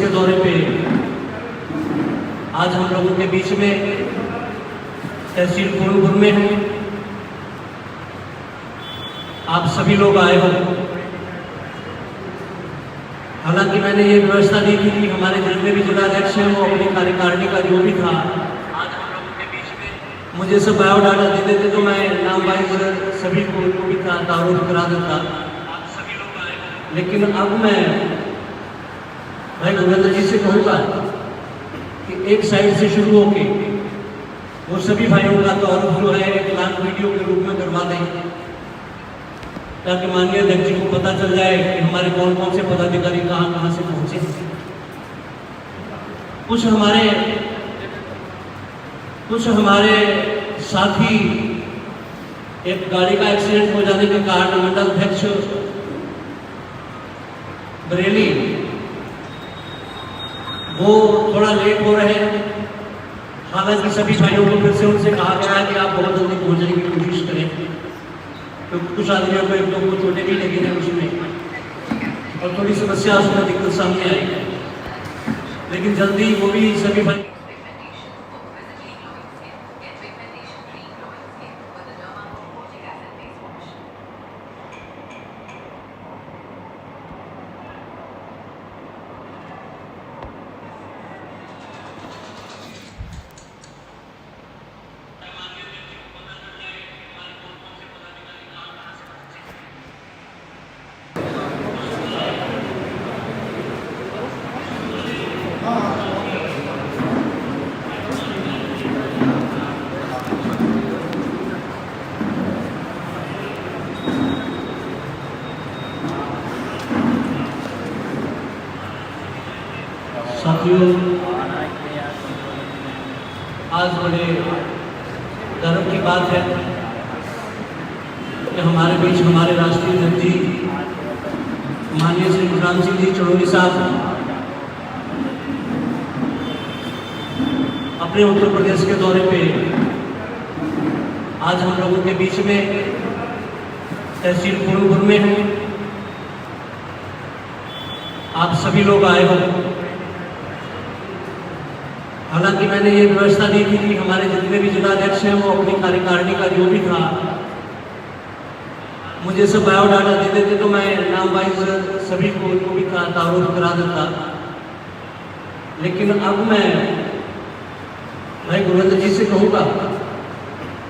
के दौरे पे आज हम लोगों के बीच में तहसील पूर्णपुर में हैं। आप सभी लोग आए हो। हालांकि मैंने ये व्यवस्था दी थी कि हमारे जितने भी जिलाध्यक्ष हैं वो अपनी कार्यकारिणी का जो भी था आज हम लोगों के बीच में मुझे सब बायोडाटा दे देते तो मैं नाम वाइज सभी को जो भी था तारुफ करा देता। आप सभी लोग आए, लेकिन अब मैं भाई गुरविंदर जी से कहूँगा कि एक साइड से शुरू होके वो सभी भाइयों का तारुफ जो है एक लाइव वीडियो के रूप में करवा दें, ताकि माननीय अध्यक्ष जी को पता चल जाए कि हमारे कौन कौन से पदाधिकारी कहाँ कहाँ से पहुँचे। कुछ हमारे साथी एक गाड़ी का एक्सीडेंट हो जाने के कारण मंडल अध्यक्ष बरेली वो थोड़ा लेट हो रहे हैं। हालांकि सभी भाइयों को फिर से उनसे कहा गया है कि आप बहुत जल्दी पहुंचने की कोशिश करें, क्योंकि कुछ आदमियों को एक दो को चोटें भी लगी हैं उसमें और थोड़ी समस्या उसमें दिक्कत सामने आई, लेकिन जल्दी वो भी सभी भाई साथियों, आज बड़े गर्व की बात है कि हमारे बीच हमारे राष्ट्रीय अध्यक्ष जी माननीय श्री गुरराम सिंह जी चौधरी साहब अपने उत्तर प्रदेश के दौरे पे आज हम लोगों के बीच में तहसील पूर्णपुर में हैं। आप सभी लोग आए हो। हालांकि मैंने ये व्यवस्था दी थी कि हमारे जितने भी जिलाध्यक्ष हैं वो अपनी कार्यकारिणी का जो भी था मुझे सब बायोडाटा दे देते तो मैं नाम वाइज सभी को जो भी था तारुफ करा देता। लेकिन अब मैं भाई गुरविंदर जी से कहूँगा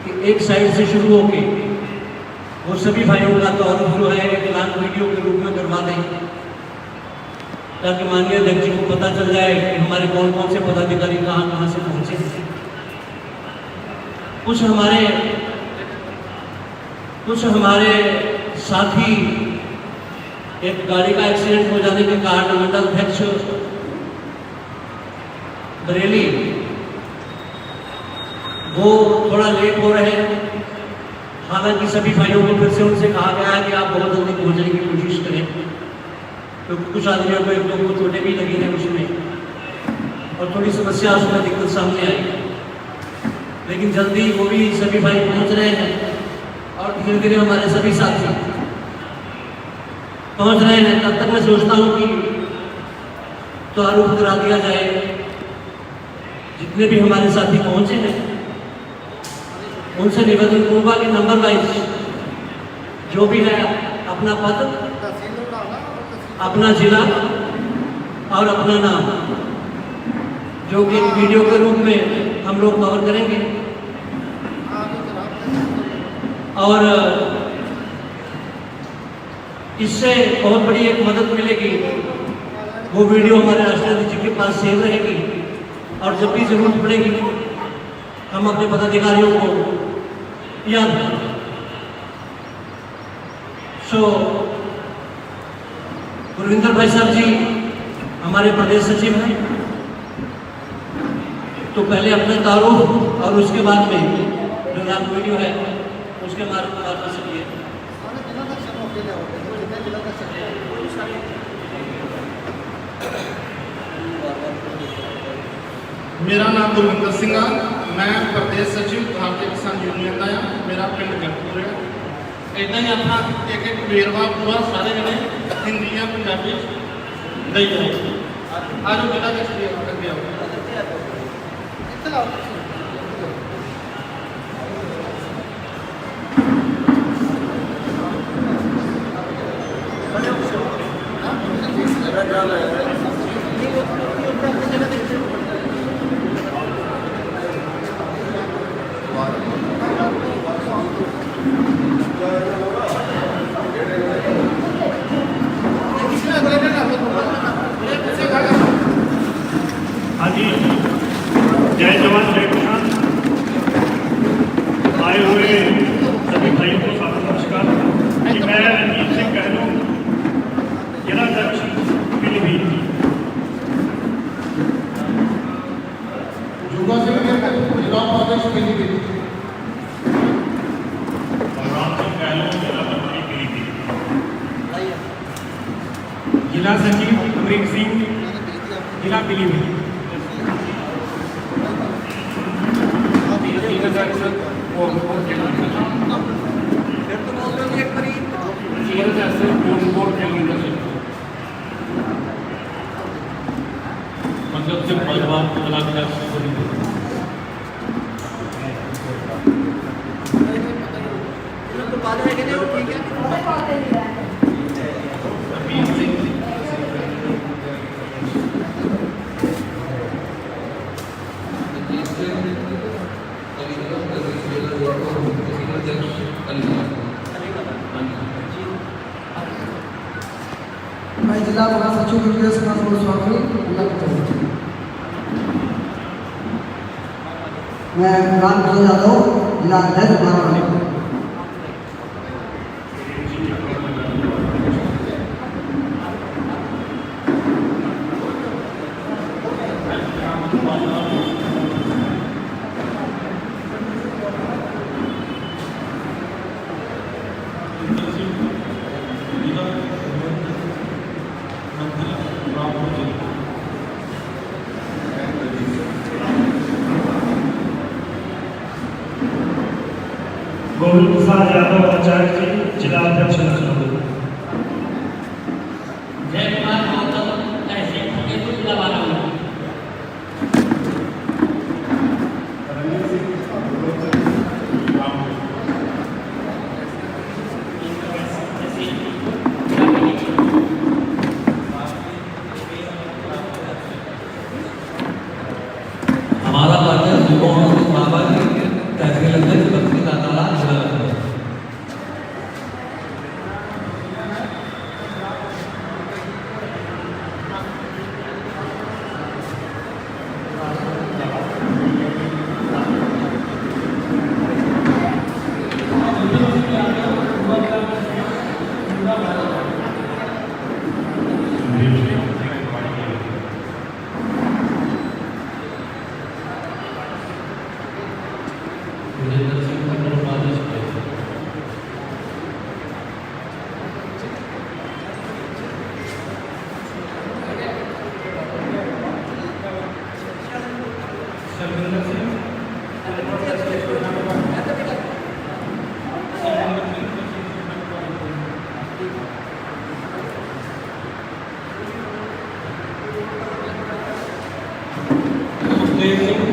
कि एक साइड से शुरू होके वो सभी भाइयों का तारुफ जो है एक लाइव वीडियो के रूप में करवा दें, ताकि माननीय अध्यक्ष जी को पता चल जाए कि हमारे कौन कौन से पदाधिकारी कहाँ कहाँ से पहुँचे। कुछ हमारे साथी एक गाड़ी का एक्सीडेंट हो जाने के कारण मंडल अध्यक्ष बरेली वो थोड़ा लेट हो रहे हैं। हालांकि सभी भाइयों को फिर से उनसे कहा गया है कि आप बहुत जल्दी पहुंचने की कोशिश करें, क्योंकि कुछ आदमियों को एक दो को चोटें भी लगी हैं उसमें और थोड़ी समस्या उसमें दिक्कत सामने आई, लेकिन जल्दी वो भी सभी भाई पहुंच रहे हैं और धीरे धीरे हमारे सभी साथी पहुंच रहे हैं। तब तक मैं सोचता हूं कि तारुफ करा दिया जाए। जितने भी हमारे साथी पहुंचे हैं उनसे निवेदन करूंगा कि नंबर वाइज जो भी है अपना पद, अपना जिला और अपना नाम जो कि वीडियो के रूप में हम लोग कवर करेंगे और इससे बहुत बड़ी एक मदद मिलेगी। वो वीडियो हमारे राष्ट्रपति जी के पास सेव रहेगी और जब भी जरूरत पड़ेगी हम अपने पदाधिकारियों को याद करेंगे। गुरविंदर भाई साहब जी हमारे प्रदेश सचिव हैं, तो पहले अपना तारुफ और उसके बाद में जो लाइव वीडियो है उसके मार्फत से लिए। मेरा नाम गुरविंदर सिंह है, मैं प्रदेश सचिव भारतीय किसान यूनियन का हाँ। मेरा पिंड गढ़पुर है। इदा ही अपना एक एक वेरवा पूरा सारे जने हिंदी या पंजाबी दई जाए। आज जिला अध्यक्ष भी आगे आओ। हाँ जी, जय जवान जय किसान। आए हुए सभी भाइयों को सादर नमस्कार। कि मैं रणजीत सिंह कहलूँ, जिला अध्यक्ष पीलीभीत। जुगा सिंह जिला उपाध्यक्ष पीलीभीत। बलराम सिंह कहलूँ, जिला मंत्री पीलीभीत। जिला सचिव अमरीक सिंह, जिला पीलीभीत। मतलब से बलवान कलाकार मैं जिला महासचिव दुर्गेश कुमार गोस्वामी, जिला पंचायत। मैं रामकिशोर यादव, जिला अध्यक्ष बाराबंकी। गोविंद प्रसाद यादव आचार्य जी, जिला अध्यक्ष लखनऊ। जय कुमार गौतम, तहसील फतेहपुर, जिला बाराबंकी। हमारा पार्टनर युवा बाबा जी तहसील अध्यक्ष बक्सी का ताला, जिला लखनऊ।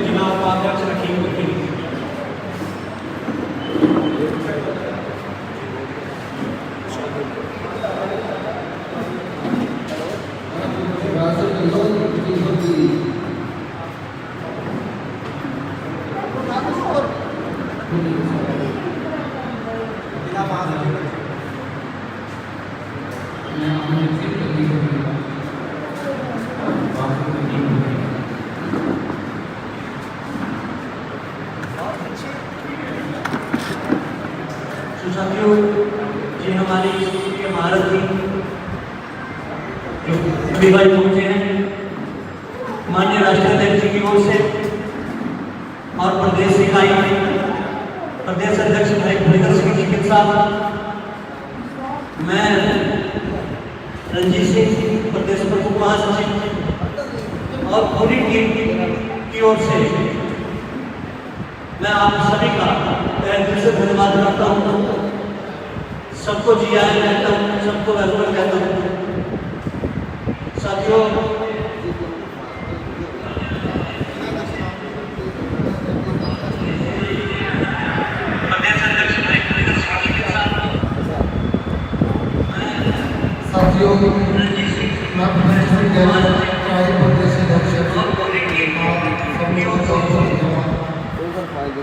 जिला उपाध्यक्ष लखीमपुर खीरी। साथियों, ये हमारी के महारथी जो अभी भाई पहुंचे हैं, माननीय राष्ट्रीय अध्यक्ष जी की ओर से और प्रदेश इकाई प्रदेश अध्यक्ष भाई भूपेंद्र सिंह जी के साथ मैं रणजीत सिंह प्रदेश प्रमुख महासचिव और पूरी टीम की ओर से मैं आप सभी का तहे दिल से धन्यवाद करता हूँ। सबको जी आए कहता हूँ, सबको वेलकम कहता हूँ। साथियों,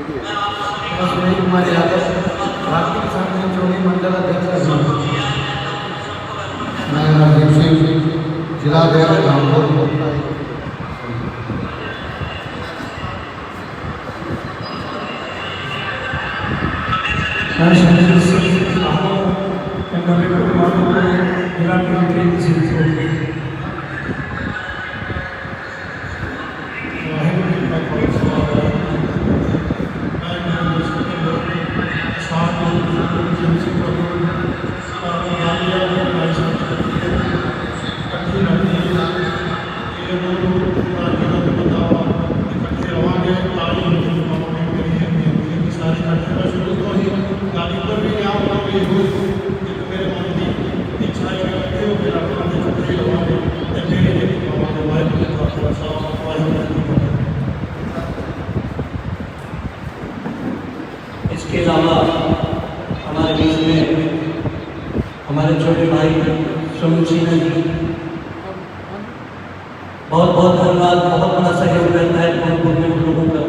मैं सुनील कुमार यादव भारतीय किसान संघ चौड़ी मंडल अध्यक्ष हूँ। मैं हरदीप सिंह जिला अध्यक्ष रामपुर। मैं संजय सिंह आहो एमएलए कुमार जिला के इसके अलावा हमारे बीच में हमारे छोटे भाई सोनू सिन्हा जी, बहुत बहुत धन्यवाद। बहुत बड़ा सहयोग रहता है कानपुर में उन लोगों का।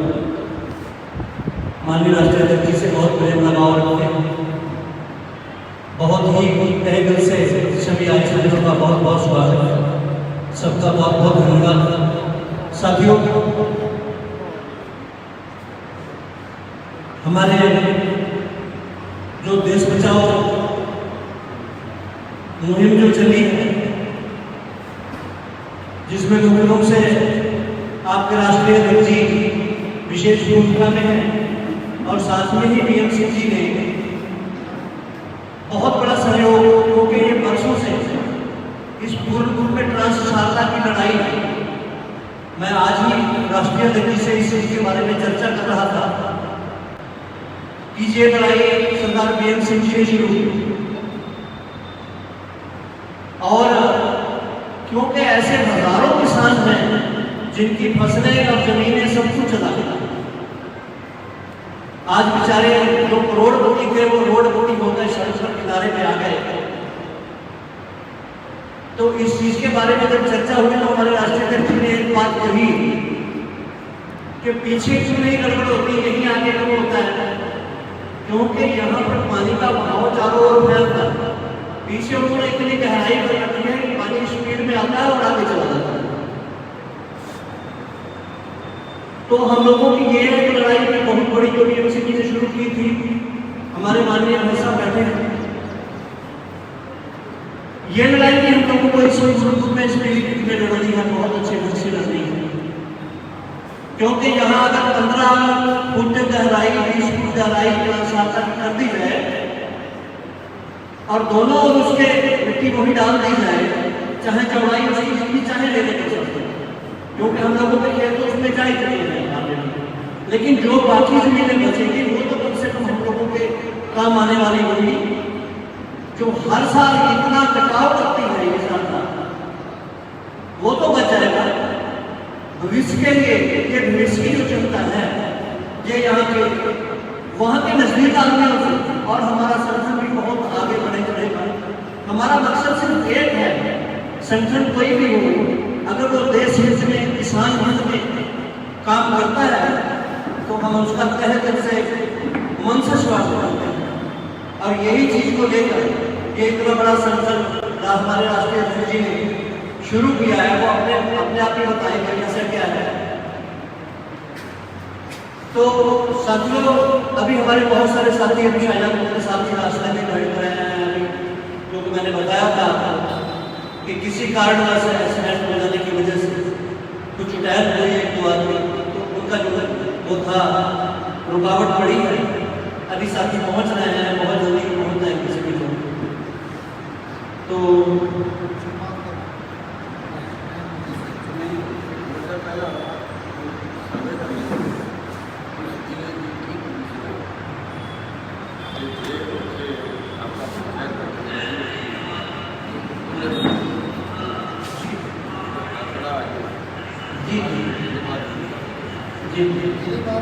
माननीय राष्ट्रीय अध्यक्ष जी से बहुत प्रेम लगाव रखते हैं। बहुत ही तहे दिल से सभी आयोजकों का बहुत बहुत स्वागत है। सबका बहुत बहुत धन्यवाद। साथियों, हमारे जो देश बचाओ मुहिम जो चली है, जिसमें मुख्य रूप से आपके राष्ट्रीय अध्यक्ष जी विशेष भूमिका में है और साथ में ही पीएम सिंह जी ने बहुत बड़ा सहयोग, क्योंकि ये वर्षों से इस पूर्ण रूप में ट्रांसशाखा की लड़ाई है। मैं आज ही राष्ट्रीय अध्यक्ष जी से इस चीज के बारे में चर्चा कर रहा था कि ये लड़ाई सरदार पीएम सिंह जी ने शुरू की, और क्योंकि ऐसे हजारों किसान हैं जिनकी फसलें और जमीनें सब कुछ चला गया। आज बेचारे जो करोड़पति थे वो रोडपति होकर सड़क पर किनारे पे आ गए। तो इस चीज के बारे में जब चर्चा हुई तो हमारे राष्ट्रीय अध्यक्ष ने एक बात कही कि पीछे क्यों नहीं गड़बड़ होती, यहीं आगे क्यों होता है, क्योंकि यहाँ पर पानी का बहाव चारों ओर फैलता है। पीछे उन्होंने इतनी गहराई कर रखी है कि पानी स्पीड में आता है और आगे चला जाता है। तो हम लोगों की ये है कि लड़ाई में बहुत बड़ी जो पीएम सिंह जी ने शुरू की थी, हमारे माननीय अमित शाह बैठे हैं, ये लड़ाई भी हम लोगों को इस रूप में स्पिरिट में लड़नी है, बहुत अच्छे ढंग से लड़नी है। क्योंकि यहाँ अगर 15 फुट गहराई, 20 फुट गहराई ट्रांसफार्मर कर दी जाए और दोनों ओर उसके मिट्टी को ही डाल दी जाए, चाहे चौड़ाई उसकी जितनी चाहे लेने को सकते, क्योंकि हम लोगों के खेत तो उसमें जा ही चुके हैं, लेकिन जो बाकी जमीनें बचेगी वो तो कम से कम हम लोगों के काम आने वाली होगी, जो हर साल इतना कटाव करती है ये सरकार, वो तो बच जाएगा। भविष्य के लिए ये भविष्य की जो चिंता है ये यहाँ के वहाँ के नजदीक आदमियों से, और हमारा संगठन भी बहुत आगे बढ़ेगा। हमारा मकसद सिर्फ एक है, संगठन कोई भी हो अगर वो देश हित में, किसान हित में काम करता है तो हम उसका तहे दिल से, मन से स्वागत करते हैं। और यही चीज को लेकर ये इतना बड़ा संगठन हमारे राष्ट्रीय अध्यक्ष जी ने शुरू किया है, वो अपने आप ही बताएंगे कैसे क्या है। तो साथियों, अभी हमारे बहुत सारे साथी अभी शायद उनके साथ ही रास्ते में बैठ रहे हैं। अभी क्योंकि मैंने बताया था कि किसी कारणवश एक्सीडेंट हो जाने की वजह से कुछ डेथ हुई एक दो आदमी, तो उनका जो वो था रुकावट पड़ी है। अभी साथी पहुंच रहे हैं, बहुत जल्दी पहुंच जाएंगे किसी भी जगह। तो जी जिला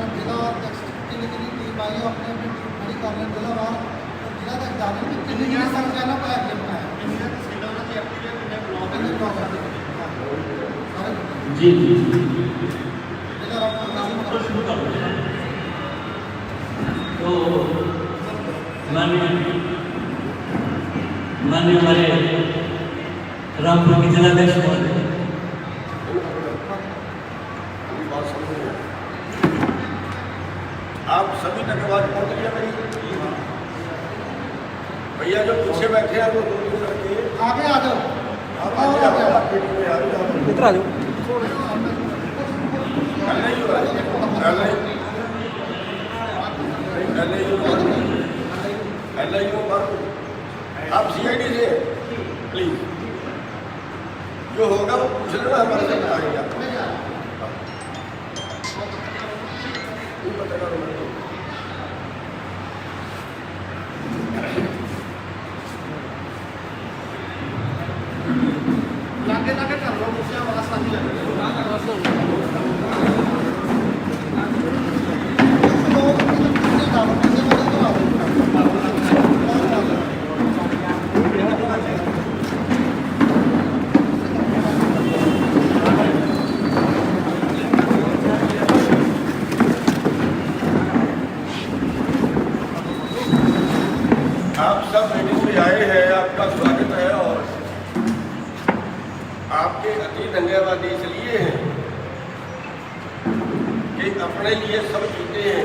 अध्यक्ष की टीम आई, अपने अपनी टीम खड़ी कर रहे हैं जिला वार, तो जिला तक जाने में कितनी संख्या ना कोई आगे बनाया जी जिला तो माननीय हमारे रामपुर के जिलाध्यक्ष महोदय, आप सभी तक आवाज पहुंच रही है मेरी? भैया जो पीछे बैठे हैं वो 2-3 लड़के आगे आ जाओ। आप आगे आओ, इधर आ जाओ। आप CID से प्लीज जो होगा वो पूछ लेना, हमारे साथ आएंगे आप। लागे लागे कर लो, मुझसे आवाज नहीं लगे। आप सब मीटिंग में आए हैं, आपका स्वागत है। और आपके अति धन्यवाद इसलिए हैं कि अपने लिए सब जीते हैं,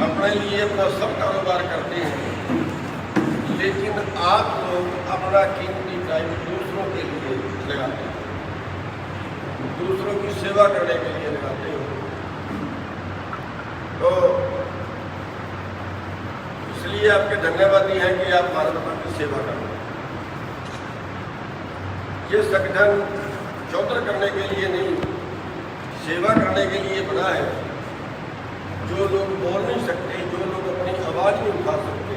अपने लिए अपना सब कारोबार करते हैं, लेकिन आप लोग अपना कीमती टाइम दूसरों के लिए लगाते हैं, दूसरों की सेवा करने के लिए लगाते हो। तो इसलिए आपके धन्यवादी हैं कि आप भारत माता की सेवा कर रहे हैं। ये संगठन चौधर करने के लिए नहीं, सेवा करने के लिए बना है। जो लोग बोल नहीं सकते, जो लोग अपनी आवाज़ नहीं उठा सकते,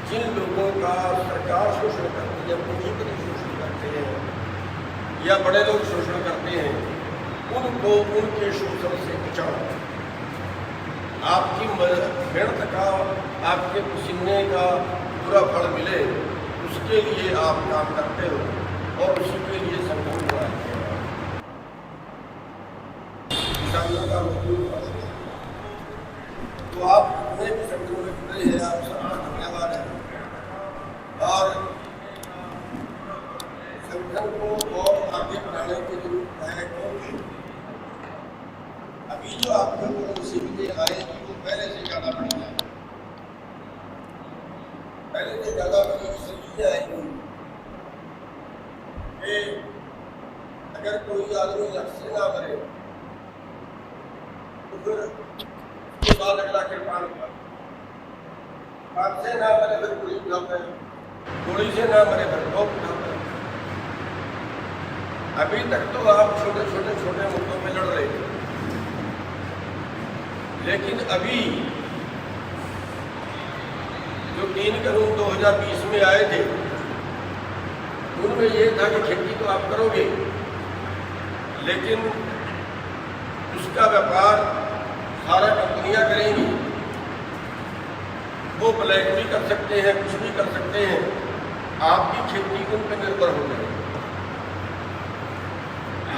जिन लोगों का सरकार शोषण करती है, पूंजीपति शोषण करते हैं या बड़े लोग शोषण करते हैं, उनको उनके शोषण से बचाओ। आपकी मेहनत का, आपके पसीने का पूरा फल मिले, उसके लिए आप काम करते हो और उसी के लिए संगठन बनाते हैं। किसानों का मजदूर तो आप जितने भी संगठन में जुड़े हैं, आप सबका धन्यवाद है। और संगठन को और आगे बढ़ाने की जरूरत है, क्योंकि अभी जो आपके मुसीबतें आएगी वो पहले से ज़्यादा बढ़ेगा। पहले से ज़्यादा बड़ी इसलिए आएगी कि अगर कोई आदमी लक्ष्य से ना मरे तो फिर उसके बाद अगला कृपाण कर, बात से ना मरे फिर गोली उठाते हैं, गोली से ना मरे फिर टोप उठाते हैं। अभी तक तो आप छोटे मुद्दों में लड़ रहे थे, लेकिन अभी जो 3 कानून 2020 में आए थे, उनमें ये था कि खेती तो आप करोगे, लेकिन उसका व्यापार सारा कंपनियां करेंगी। वो ब्लैक भी कर सकते हैं, कुछ भी कर सकते हैं, आपकी खेती उन पर निर्भर हो जाएगी।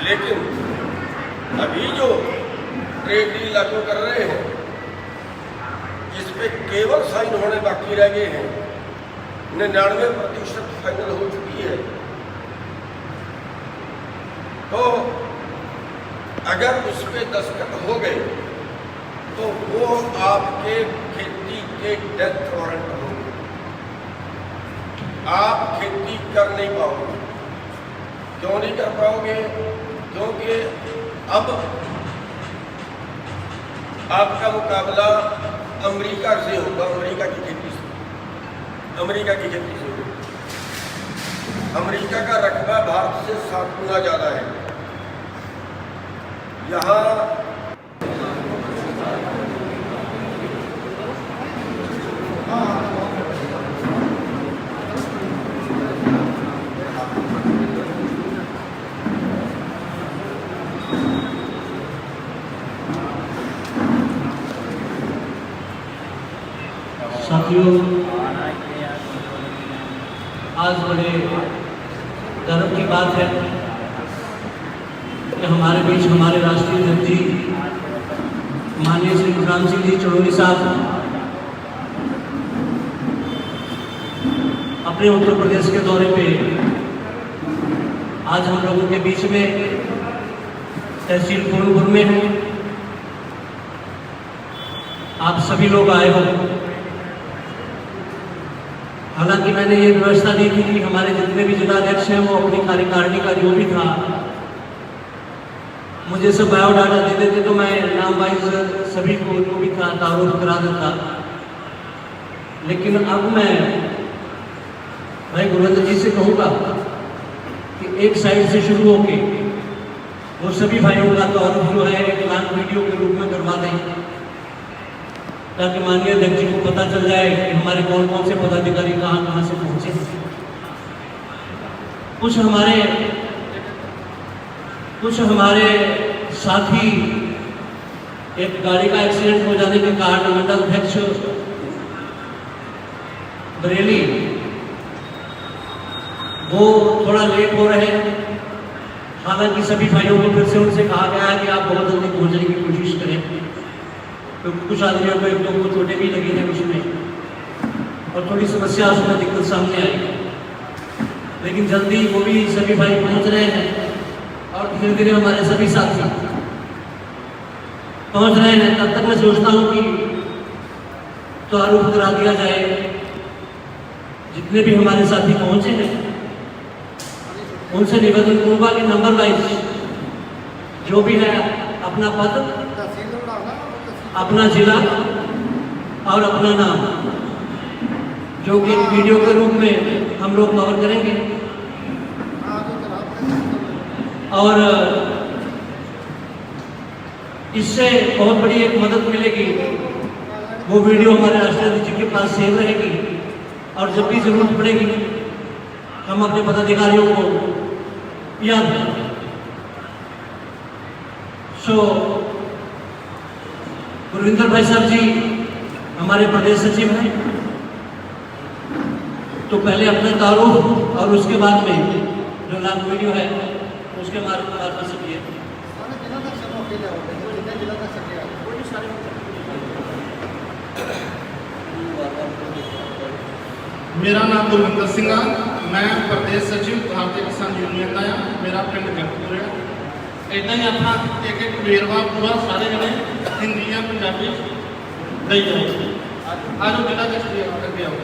लेकिन अभी जो ट्रेड डील लागू कर रहे हैं, जिसपे केवल साइन होने बाकी रह गए हैं, 99% फाइनल हो चुकी है। तो अगर उस पर दस्तखत हो गए तो वो आपके खेती के डेथ वारंट होंगे, आप खेती कर नहीं पाओगे। क्यों नहीं कर पाओगे? क्योंकि अब आपका मुकाबला अमेरिका से होगा, अमेरिका की खेती से होगा। अमेरिका का रकबा भारत से 7 गुना ज़्यादा है। यहाँ साथियों, आज बड़े गर्व की बात है कि हमारे बीच हमारे राष्ट्रीय अध्यक्ष जी माननीय श्री राम सिंह जी चौधरी साहब अपने उत्तर प्रदेश के दौरे पे आज हम लोगों के बीच में तहसील पूर्णपुर में हैं। आप सभी लोग आए हो। हालांकि मैंने ये व्यवस्था दी थी कि हमारे जितने भी जिलाध्यक्ष हैं वो अपनी कार्यकारिणी का जो भी था मुझे सब बायोडाटा दे देते तो मैं नाम वाइज सभी को जो भी था तारुफ करा देता। लेकिन अब मैं भाई गुरविंदर जी से कहूँगा कि एक साइड से शुरू होके वो सभी भाइयों का तारुफ जो है एक लॉन्ग वीडियो के रूप में करवा दें, ताकि माननीय अध्यक्ष जी को पता चल जाए कि हमारे कौन कौन से पदाधिकारी कहाँ कहाँ से पहुँचे। कुछ हमारे साथी एक गाड़ी का एक्सीडेंट हो जाने के कारण मंडल अध्यक्ष बरेली वो थोड़ा लेट हो रहे हैं। हालांकि सभी भाइयों को फिर से उनसे कहा गया है कि आप बहुत जल्दी पहुंचने की कोशिश करें, क्योंकि कुछ आदमियों को एक दो को चोटें भी लगी हैं उसमें और थोड़ी समस्या उसमें दिक्कत सामने आई। लेकिन जल्दी वो भी सभी भाई पहुंच रहे हैं और धीरे धीरे हमारे सभी साथी पहुंच रहे हैं। तब तक मैं सोचता हूं कि तारुफ करा दिया जाए। जितने भी हमारे साथी पहुंचे हैं उनसे निवेदन करूंगा कि नंबर वाइज जो भी है अपना पद, अपना जिला और अपना नाम जो कि वीडियो के रूप में हम लोग कवर करेंगे। और इससे बहुत बड़ी एक मदद मिलेगी। वो वीडियो हमारे राष्ट्रपति जी के पास सेव रहेगी और जब भी जरूरत पड़ेगी हम अपने पदाधिकारियों को याद करेंगे। गुरविंदर भाई साहब जी हमारे प्रदेश सचिव हैं, तो पहले अपना तारुफ और उसके बाद में जो लॉन्ग वीडियो है उसके मार्फत से किए। मेरा नाम गुरविंदर सिंह है, मैं प्रदेश सचिव भारतीय किसान यूनियन का हाँ। मेरा पिंड गढ़पुर है। इदा ही अपना एक एक वेरवा पूरा सारे जने हिंदी या पंजाबी दई जाए। आज जिला अगे आओ।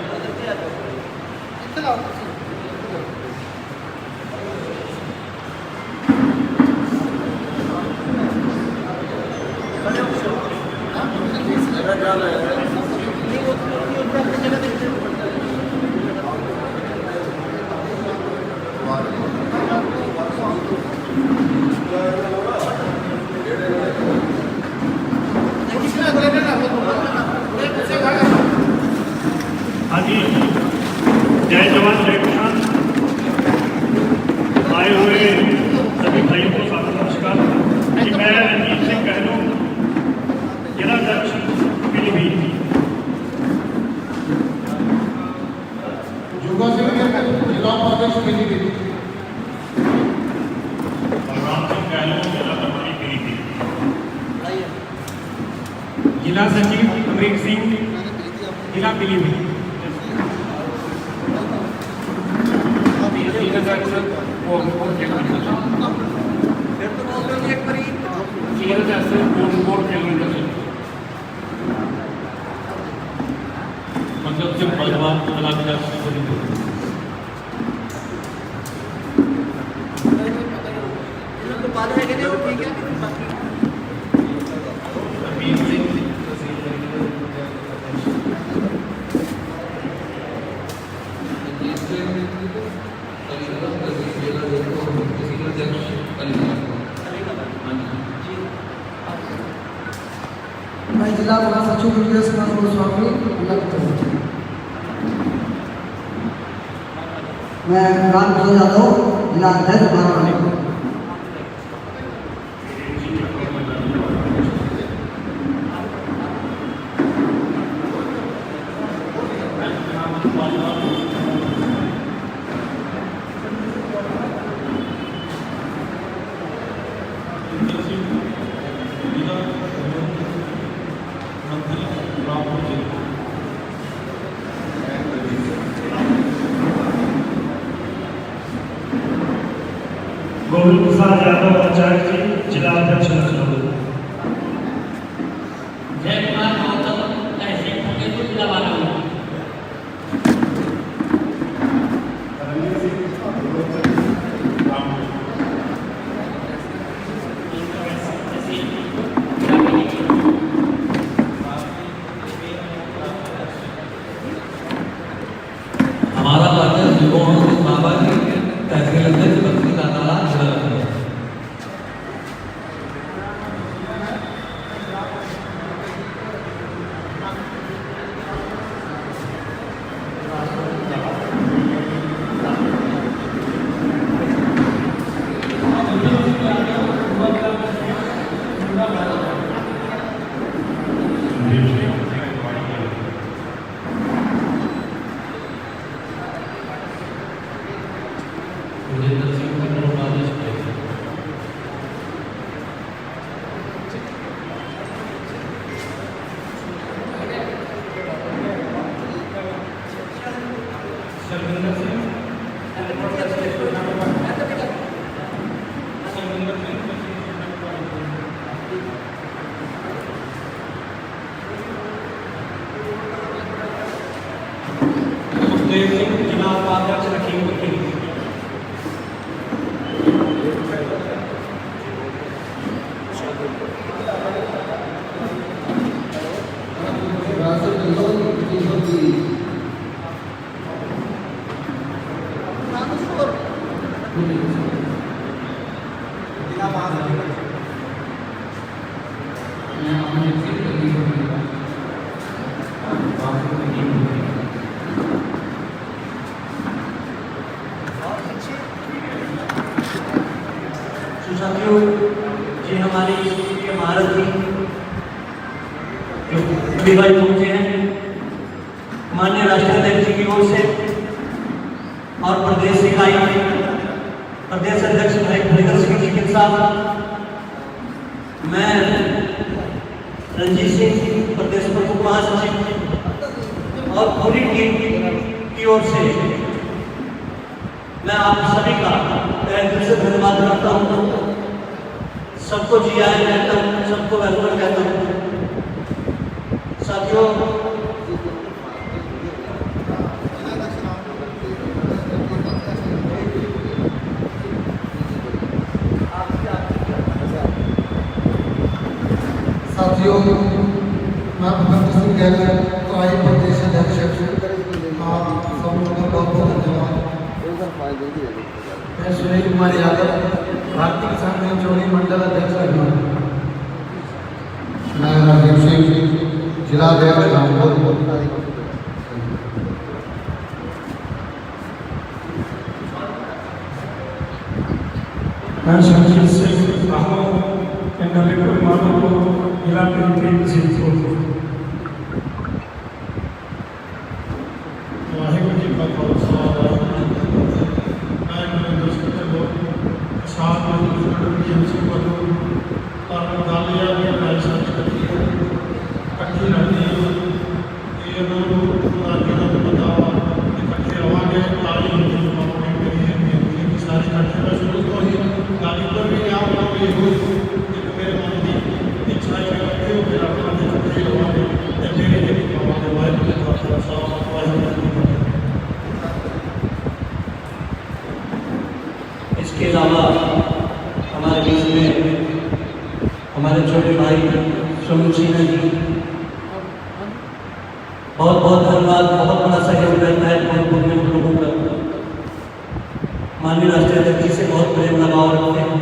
हाँ जी, जय जवान जय किसान। आए हुए सभी भाइयों को सादर नमस्कार। कि मैं रणजीत सिंह कहलूँ, जिलाध्यक्ष पीलीभीत। जुगा सिंह जिला उपाध्यक्ष पीलीभीत। बलराम सिंह कहलूँ, जिला प्रभारी पीलीभीत। जिला सचिव अमरीक सिंह, जिला पीलीभीत। मतलब सिर्फ बलवान अलग अलग मैं जिला महासचिव गुरुदेव सिंह गोस्वामी मैं राम प्रसाद यादव जिला अध्यक्ष बाराबंकी। गोविंद प्रसाद यादव पंचायत जी जिला अध्यक्ष लखनऊ। जय कुमार गौतम तहसील फतेहपुर जिला बारामूला। हमारा पार्टी युवाओं बाबा की तहसील अध्यक्ष बक्सी का ताला जिला लखनऊ। जिला उपाध्यक्ष लखीमपुर। साथियों, ये हमारी महारत थी जो अभी भाई पहुंचे हैं माननीय राष्ट्रीय अध्यक्ष जी की ओर से और प्रदेश इकाई प्रदेश अध्यक्ष भाई फरीदर सिंह चिकित्सा, मैं रंजीत सिंह प्रदेश प्रमुख महासचिव और पूरी टीम की ओर से मैं आप सभी का तहे दिल से धन्यवाद करता हूँ। सबको जी आए कहता हूँ, सबको वेलकम कहता हूँ। साथियों, साथियों, मैं भगत सिंह गहलोत ट्राई प्रदेश अध्यक्ष आप सब लोगों का बहुत बहुत धन्यवाद। मैं सुनील कुमार यादव भारतीय किसान संघ चौड़ी मंडल अध्यक्ष लखनऊ। मैं राजीव सिंह जिला अध्यक्ष रामपुर। मैं संजीव सिंह नबीपुर माधोपुर जिला तहसील। वाहिगुरू जी का खालसा इसके अलावा हमारे बीच में हमारे छोटे भाई सोनू सिन्हा जी, बहुत बहुत धन्यवाद। बहुत बड़ा सहयोग रहता है कानपुर में लोगों का। माननीय राष्ट्रीय अध्यक्ष जी से बहुत प्रेम लगाव रखते हैं।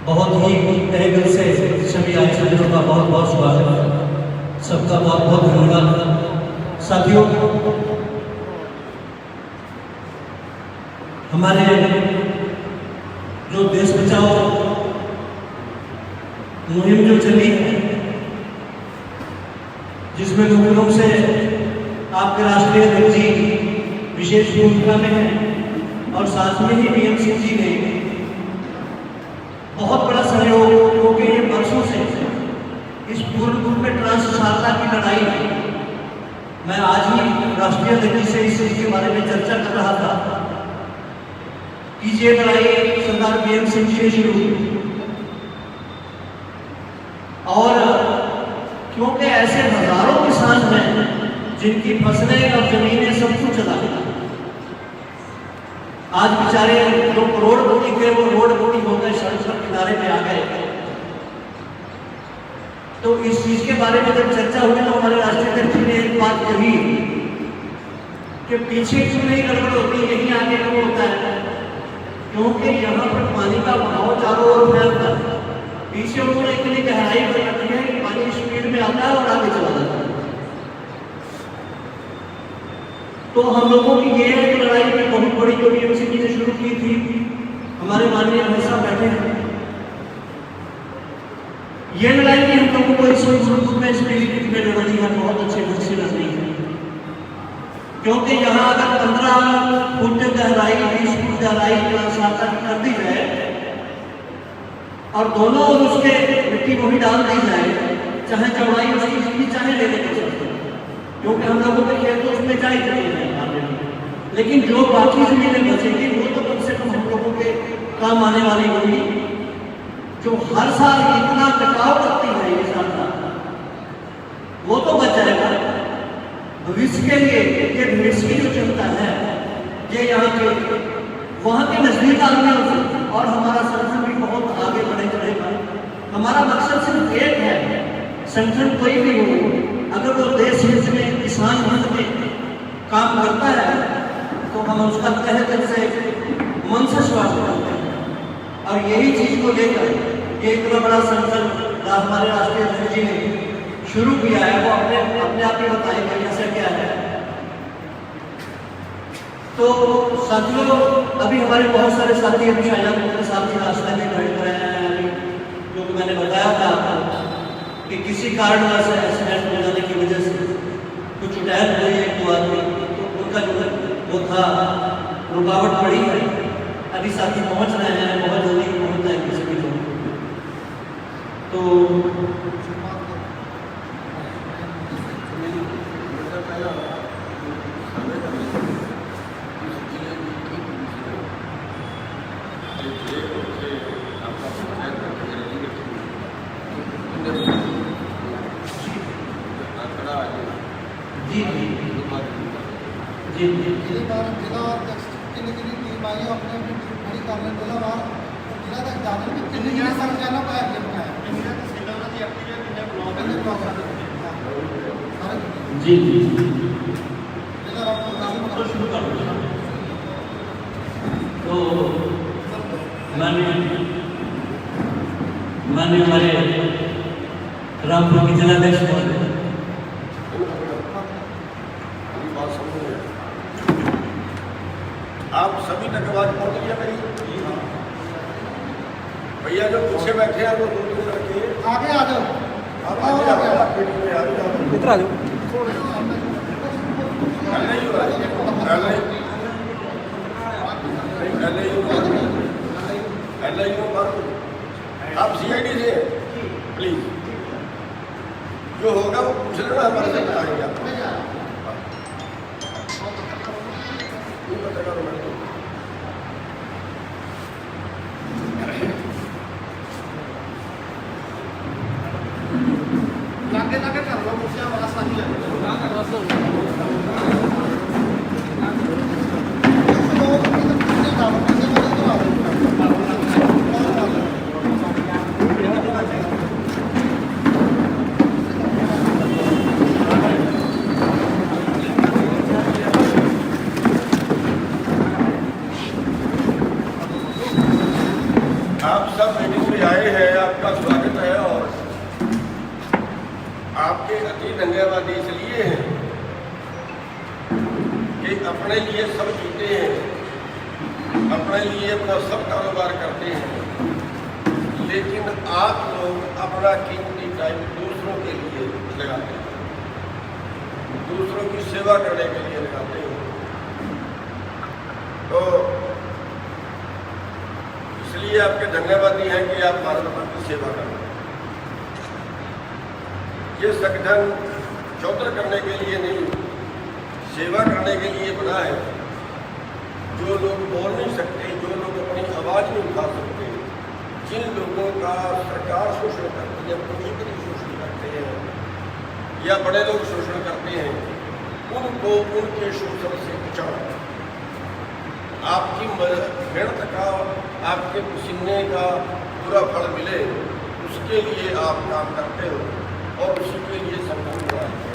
बहुत ही तहे दिल से सभी आए सज्जनों का बहुत बहुत स्वागत, सबका बहुत बहुत धन्यवाद। साथियों, हमारे जो देश बचाओ मुहिम जो चली है, जिसमें लोगों से आपके राष्ट्रीय अध्यक्ष जी विशेष भूमिका में है और साथ में ही बीएम सिंह जी ने बहुत बड़ा सहयोग, क्योंकि ये वर्षों से इस पूर्ण में ट्रांसशाखा की लड़ाई है। मैं आज ही राष्ट्रीय अध्यक्ष से इस चीज के बारे में चर्चा कर रहा था की ये लड़ाई सरदार PM सिंह जी ने शुरू की। और क्योंकि ऐसे हजारों किसान हैं जिनकी फसलें और जमीनें सब कुछ चला गया, आज बेचारे जो करोड़पति थे वो रोडपति हो गए, सड़क पर किनारे पे आ गए। तो इस चीज के बारे में जब चर्चा हुई तो हमारे राष्ट्रीय अध्यक्ष ने एक बात कही कि पीछे क्यों नहीं गड़बड़ होती, यही आगे क्यों होता है, क्योंकि यहाँ पर पानी का बहाव चारों ओर फैलता है। पीछे उन्होंने इतनी गहराई कर रखी है कि पानी स्पीड में आता है और आगे चला जाता है। तो हम लोगों की ये है कि लड़ाई में बहुत बड़ी जो BMC ने शुरू की थी, हमारे माननीय भाई साहब बैठे हैं, ये लड़ाई भी हम लोगों को इस रूप में स्पिरिट में लड़नी है, बहुत अच्छे ढंग से लड़नी है। क्योंकि यहाँ अगर 15 फुट गहराई, 20 फुट गहराई कर दी जाए और दोनों ओर उसके मिट्टी वही डाल दी जाए, चाहे चौड़ाई उसकी जितनी चाहे ले लेकर सकते हैं, क्योंकि हम लोगों के खेत तो उसमें जा ही चले हैं। लेकिन जो बाकी जमीनें बचेगी वो तो कम से कम हम लोगों के काम आने वाली होगी, जो हर साल इतना कटाव करती है ये सरकार, वो तो बच जाएगा। भविष्य के लिए ये भविष्य की जो चिंता है ये यहाँ के वहाँ के नजदीक आदमियों से, और हमारा संगठन भी बहुत आगे बढ़े चढ़ेगा। हमारा मकसद सिर्फ एक है, संगठन कोई भी हो, अगर वो देश हित में, किसान हित में काम करता है तो हम उसका तहे दिल से, मन से स्वागत करते हैं। और यही चीज को लेकर ये इतना बड़ा संगठन हमारे राष्ट्रीय अध्यक्ष जी ने शुरू किया है, वो अपने आप ही बताएंगे कैसे क्या है। तो साथियों, अभी हमारे बहुत सारे साथी अभी शाहजहां के साथ ही रास्ते में खड़े रहे हैं, क्योंकि मैंने बताया था कि किसी कारणवश एक्सीडेंट हो जाने की वजह से कुछ डेथ हुई एक दो आदमी, तो उनका जो वो था रुकावट पड़ी है। अभी साथी पहुंच रहे हैं, बहुत जल्दी पहुंच जाएंगे सभी लोग। तो जी जिला अध्यक्ष किन्नी टीम आई है, अपने अपनी टीम खड़ी कर लें जिला वार जिला तक जाने में किन्नी संख्या का है जी जिला शुरू कर दो। तो माननीय हमारे रामपुर के जिलाध्यक्ष महोदय, आप सभी तक आवाज पहुंच रही है मेरी? भैया जो पीछे बैठे हैं वो दूर दूर करके आगे आ जाओ, आप आगे आ जाओ, इधर आ जाओ। आप CID से प्लीज जो होगा वो पूछ लेना, हमारे से बताएंगे आप। लागे लागे कर लो, मुझे आवाज नहीं है। आप सब मीटिंग में आए हैं, आपका स्वागत है। और आपके अति धन्यवाद इसलिए हैं कि अपने लिए सब जीते हैं, अपने लिए अपना सब कारोबार करते हैं, लेकिन आप लोग अपना कीमती टाइम दूसरों के लिए लगाते हैं, दूसरों की सेवा करने के लिए लगाते हैं। तो इसलिए आपके धन्यवादी हैं कि आप भारत माता की सेवा कर रहे हैं। ये संगठन चौतर करने के लिए नहीं, सेवा करने के लिए बना है। जो लोग बोल नहीं सकते, जो लोग अपनी आवाज़ नहीं उठा सकते, जिन लोगों का सरकार शोषण करती है, पूंजीपति शोषण करते हैं या बड़े लोग शोषण करते हैं, उनको उनके शोषण से बचाओ। आपकी मेहनत का, आपके पसीने का पूरा फल मिले, उसके लिए आप काम करते हो और उसी के लिए संगठन बनाते हैं।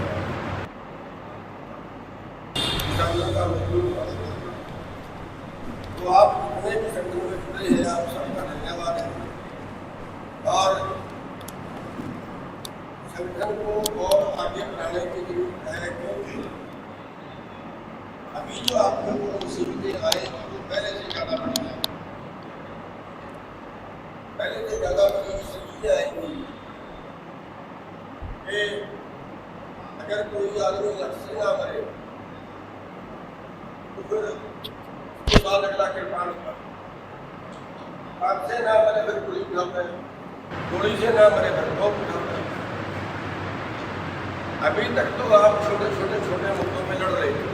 किसानों का मजदूर का शोषण, तो आप जितने भी संगठन में जुड़े हैं, आप सबका धन्यवाद है। और संगठन को और आगे बढ़ाने की जरूरत है, क्योंकि अभी जो आपको मुसीबतें आए वो पहले से ज़्यादा बढ़ जाए, पहले से ज़्यादा इसलिए आएंगी कि अगर कोई आदमी लट से ना मरे तो फिर उसके बाद अगला कृपाण पर, हाथ से ना मरे फिर गोली उठाता है, गोली से ना मरे फिर तोप उठाता है। अभी तक तो आप छोटे छोटे मुद्दों में लड़ रहे थे,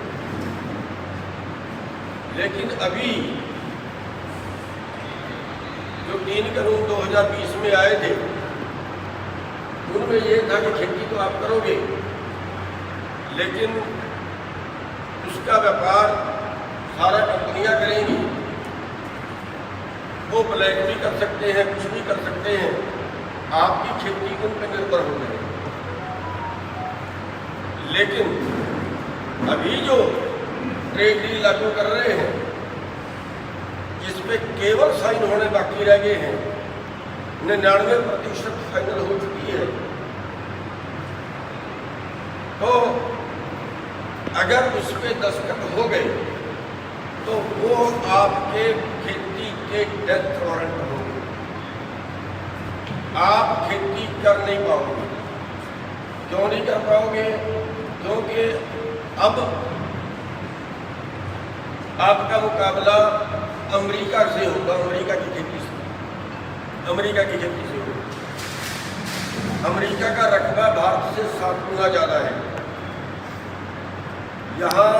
लेकिन अभी जो 3 कानून 2020 में आए थे, उनमें ये था कि खेती तो आप करोगे, लेकिन उसका व्यापार सारा कंपनियां करेंगी, वो ब्लैक भी कर सकते हैं, कुछ भी कर सकते हैं, आपकी खेती उन पर निर्भर हो गई। लेकिन अभी जो ट्रेड डील लागू कर रहे हैं, जिसमें केवल साइन होने बाकी रह गए हैं, 99% फाइनल हो चुकी है, तो अगर उस पर दस्तखत हो गए तो वो आपके खेती के डेथ वारंट होंगे, आप खेती कर नहीं पाओगे। क्यों नहीं कर पाओगे? क्योंकि अब आपका मुकाबला अमेरिका से होगा, अमेरिका की खेती से होगा। अमेरिका का रकबा भारत से 7 गुना ज़्यादा है। यहाँ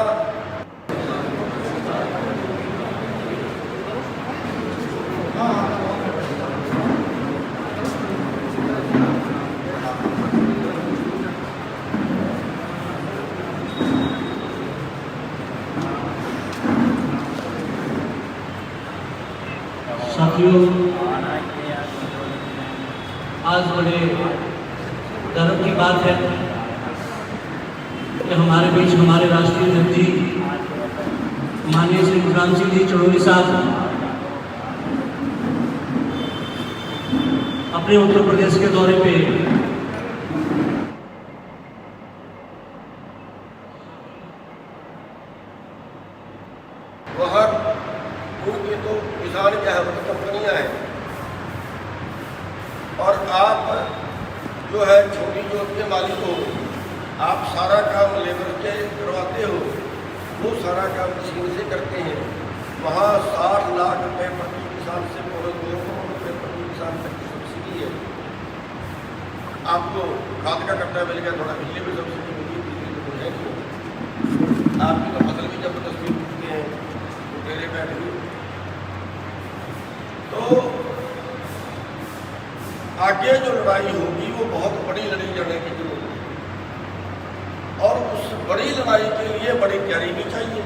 साथियों, आज बड़े गर्व की बात है कि हमारे बीच हमारे राष्ट्रीय अध्यक्ष जी माननीय श्री विक्रांत सिंह जी चौधरी साहब अपने उत्तर प्रदेश के दौरे पे वहाँ उनके तो किसान क्या है, वो कंपनियाँ हैं, और आप जो है छोटी जोत के मालिक हो, आप सारा काम लेबर के करवाते हो, वो सारा काम मशीन से करते हैं। वहाँ 60 लाख रुपए प्रति किसान से 2 करोड़ रुपये प्रति किसान तक की सब्सिडी है। आपको खाद का कट्टा मिल गया, थोड़ा बिजली भी सब्सिडी मिली, बिजली तो है नहीं, आपकी तो फसल भी जबरदस्ती उठते हैं, तो मेरे बैठ गई। तो आगे जो लड़ाई होगी वो बहुत बड़ी लड़ी जाने की जरूरत है, और उस बड़ी लड़ाई के लिए बड़ी तैयारी भी चाहिए।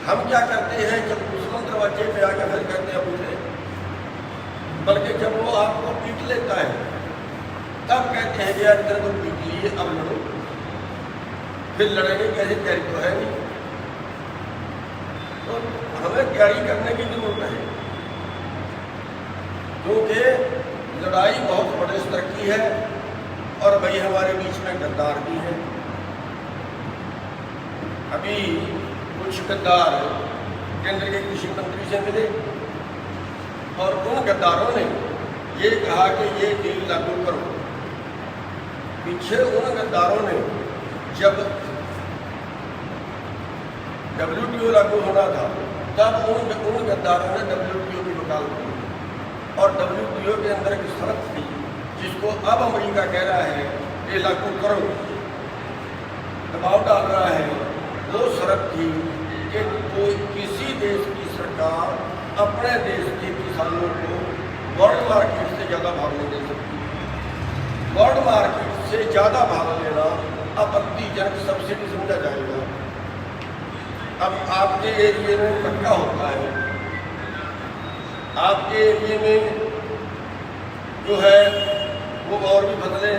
हम क्या करते हैं, जब दुश्मन दरवाजे पे आके फिर कहते हैं पूछे, बल्कि जब वो आपको पीट लेता है तब कहते हैं यार तेरे को पीट लिए, अब लड़ो। फिर लड़ेंगे कैसे, तैयारी तो है नहीं। तो हमें तैयारी करने की जरूरत है, क्योंकि लड़ाई बहुत बड़े स्तर की है, और भाई हमारे बीच में गद्दार भी हैं। अभी कुछ गद्दार केंद्र के कृषि मंत्री से मिले, और उन गद्दारों ने ये कहा कि ये डील लागू करो। पीछे उन गद्दारों ने जब WTO लागू होना था, तब उन गद्दारों ने WTO की वकालत की, और WTO के अंदर एक शर्त थी जिसको अब अमेरिका कह रहा है ये लागू करो, दबाव डाल रहा है। वो शर्त थी कि कोई किसी देश की सरकार अपने देश के किसानों को वर्ल्ड मार्केट से ज़्यादा भाव नहीं दे सकती। वर्ल्ड मार्केट से ज़्यादा भाव लेना आपत्तिजनक सब्सिडी समझा जाएगा। अब आपके एरिए में मक्का होता है, आपके एरिए में जो है वो और भी फसलें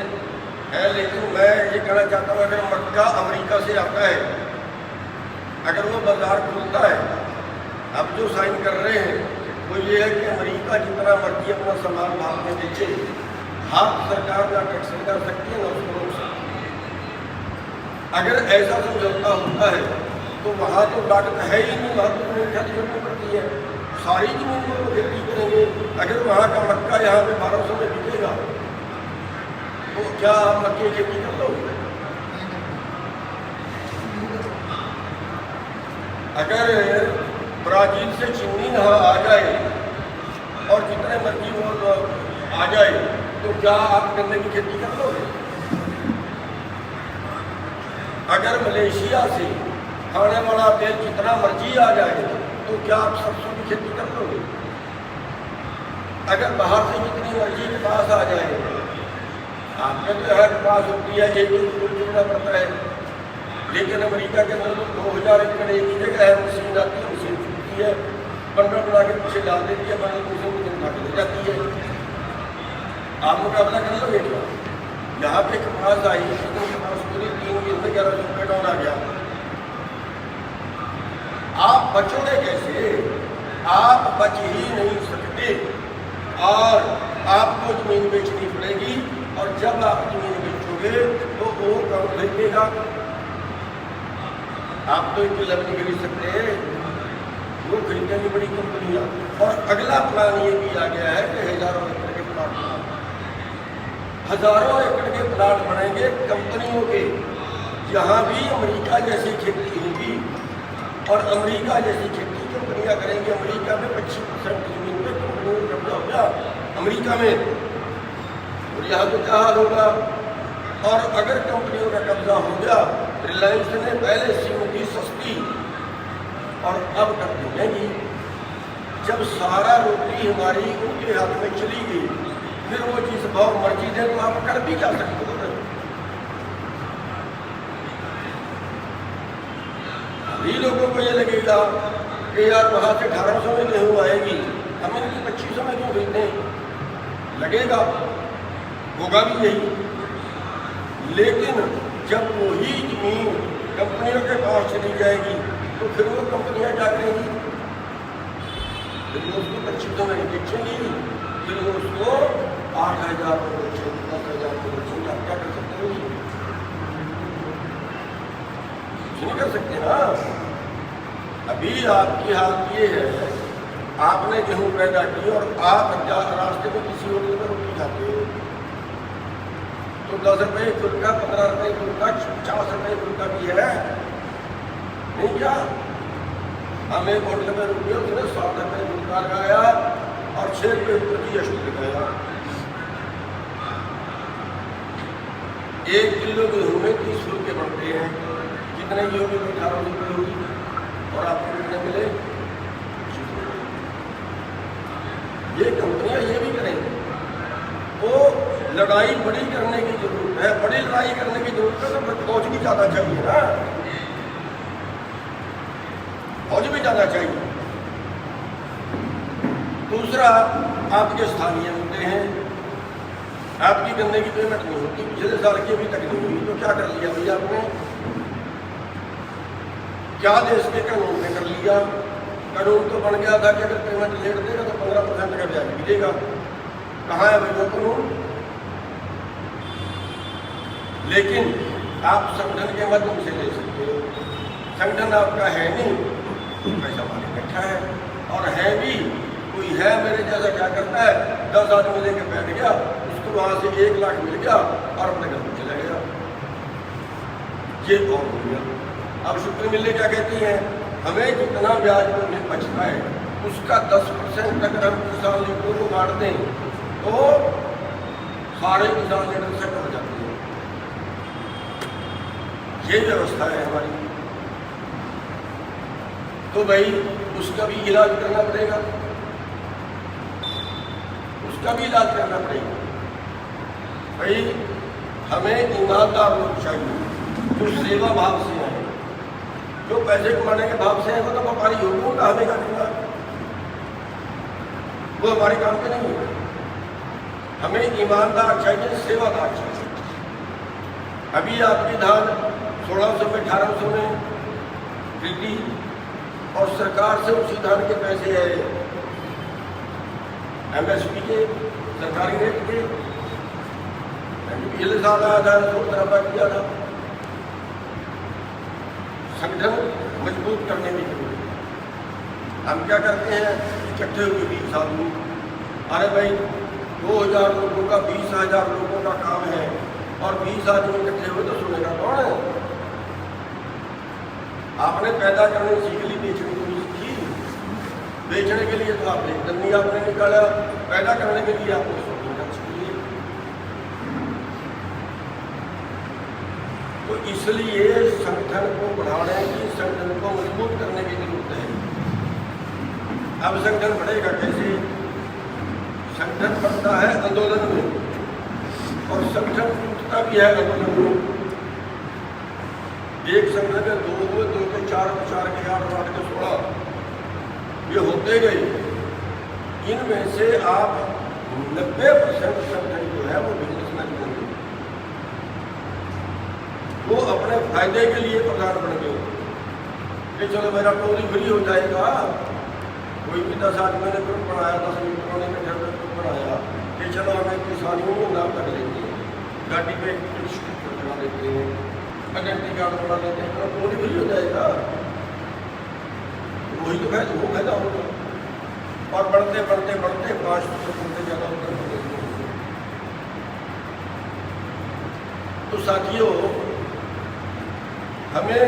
हैं, लेकिन मैं ये कहना चाहता हूँ अगर मक्का अमेरिका से आता है, अगर वो बाजार खुलता है, अब जो साइन कर रहे हैं वो ये है कि अमेरिका जितना मर्जी अपना सामान भारत में बेचे, हाथ सरकार ना टैक्स कर सकती है ना उसको रोक सकती है। अगर ऐसा समझौता होता है तो वहाँ तो लागत है ही नहीं, वहाँ तो जमीन खाली करनी पड़ती है, सारी जमीन को खेती करेंगे। अगर वहाँ का मक्का यहाँ पे 1200 में बिकेगा तो क्या आप मक्के की खेती कर लोगे? अगर ब्राजील से चीनी यहाँ आ जाए और जितने मर्जी वो आ जाए तो क्या आप गन्ने की खेती कर लोगे? अगर मलेशिया से खाने वाला तेल जितना मर्जी आ जाए तो क्या आप सरसों की खेती कर लोगे? अगर बाहर से जितनी मर्जी के पास आ जाए, आपके तो यहाँ के पास होती है, एक जोड़ना पड़ता है, लेकिन अमेरिका के अंदर तो 2000 एकड़ एक ही जगह है, मशीन आती है, मशीन छूटती है, बंडल बना के पीछे डाल देती है, बंडल दूसरे को दिन उठा के ले जाती है। आप मुकाबला कर लोगे क्या? यहाँ पे कपास आई, उनके पास पूरी 3 दिन में 1100 रुपये डाउन आ गया। आप बचोगे कैसे? आप बच ही नहीं सकते और आपको जमीन बेचनी पड़ेगी, और जब आप जमीन बेचोगे तो वो कम खरीदेगा। आप तो एक लग नहीं खरीद सकते, वो खरीदेंगी बड़ी कंपनियां। और अगला प्लान ये भी आ गया है कि हजारों एकड़ के प्लाट, हजारों एकड़ के प्लाट बनेंगे कंपनियों के, जहाँ भी अमेरिका जैसी खेती होगी और अमेरिका जैसी खेती कंपनियां करेंगी। अमेरिका में 25% जमीन पे कंपनियों का कब्जा होगा अमेरिका में, और यहाँ तो क्या हाल होगा? और अगर कंपनियों का कब्जा हो गया, रिलायंस ने पहले सिम दी सस्ती और अब कर देंगी। जब सारा रोटी हमारी उनके हाथ में चली गई, फिर वो जिस भाव मर्जी दे तो आप कर भी जा सकते हो। अभी लोगों को ये लगेगा कि यार वहाँ से 1800 में गेहूँ आएगी, हम इनकी 2500 में क्यों खरीदें? लगेगा, होगा भी यही। लेकिन जब वही जमीन कंपनियों के पास चली जाएगी तो फिर वो कंपनियां क्या करेंगी? फिर वो उसको 2500 में बेचेंगी, फिर वो उसको 8000 में बेचेंगी, 10,000 में बेचेंगी। आप क्या कर सकते हो? कुछ नहीं कर सकते ना। अभी आपकी हालत ये है, आपने गेहूँ पैदा की और आप रास्ते में किसी होटल में रोटी खाते हो तो 10 रुपये फुल्का, 15 रुपये फुल्का, 50 रुपये फुल्का भी है नहीं क्या? हम एक होटल में रुके, उसने 7 रुपये फुल्का लगाया और 6 रुपये GST लगाया। 1 किलो गेहूँ में 30 फुल्के बनते हैं, कितने की होगी? 18 रुपये होगी। और आपको कितने मिले? ये कंपनियां ये भी करेंगी। वो लड़ाई बड़ी करने की जरूरत है, बड़ी लड़ाई करने की जरूरत है तो फिर फौज भी ज़्यादा चाहिए ना, फौज भी ज़्यादा चाहिए। दूसरा, आपके स्थानीय मुद्दे हैं, आपकी गन्ने की पेमेंट नहीं होती, पिछले साल की अभी तक नहीं हुई, तो क्या कर लिया भैया आपने? क्या देश के कानून ने कर लिया? कानून तो बन गया था कि अगर पेमेंट लेट देगा तो 15% का ब्याज मिलेगा। कहाँ है भैया कानून? लेकिन आप संगठन के माध्यम से ले सकते हो, संगठन आपका है नहीं, पैसा वाले इकट्ठा है, और है भी कोई है मेरे जैसा क्या करता है, 10 आदमी लेके बैठ गया, उसको वहाँ से 1 लाख मिल गया और अपने घर में चला गया। ये और हो गया। अब शुक्र मिलने क्या कहती हैं? हमें जितना ब्याज में बचता है उसका 10% अगर हम किसान लीडरों को बांट दें तो सारे किसान लीडर से कट जाते हैं। ये व्यवस्था है हमारी। तो भाई उसका भी इलाज करना पड़ेगा, उसका भी इलाज करना पड़ेगा। भाई हमें ईमानदार लोग चाहिए जो सेवा भाव से आए, जो पैसे कमाने के भाव से आए वो तो व्यापारी होगा, उनका हमें का वो हमारे काम के नहीं है। हमें ईमानदार चाहिए, सेवादार चाहिए। अभी आपकी धान 1600 में 1800 में बिक्री और सरकार से उसी धान के पैसे आए MSP के, सरकारी रेट के। पिछले साल आया था 100 रुपया किया था। संगठन मजबूत करने की जरूरत है। हम क्या करते हैं, इकट्ठे हुए 20 आदमी, अरे भाई 2000 लोगों का 20,000 लोगों का काम है और 20 आदमी इकट्ठे हुए तो सुनेगा कौन है? आपने पैदा करने सीख ली, बेचने को नहीं सीखी। बेचने के लिए तो आपने डंडी आपने निकाला, पैदा करने के लिए आपने सोचना चाहिए। तो इसलिए संगठन को बढ़ाने की, संगठन को मजबूत करने की जरूरत है। अब संगठन बढ़ेगा कैसे? संगठन बढ़ता है आंदोलन में और संगठन टूटता भी है आंदोलन में। एक संगठन में 2 हुए, 2 के 4, 4 के 8, 8 के 16, ये होते गए। इनमें से आप 90% संगठन जो है वो बिजनेसमैन होंगे, वो अपने फायदे के लिए प्रधान बन गए कि चलो मेरा टोली फ्री हो जाएगा। कोई भी 10 आदमी ने ग्रुप बनाया, 10 मित्रों ने ग्रुप बनाया कि चलो हमें किसानियों को नाम कर लेते हैं, गाड़ी पे स्टिकर बना देते हैं, आइडेंटिटी कार्ड बना देते हैं, तो टोली फ्री हो जाएगा। वही तो फायदा, वो फायदा होगा। और बढ़ते बढ़ते बढ़ते 5% से ज़्यादा उत्तर प्रदेश में। तो साथियों, हमें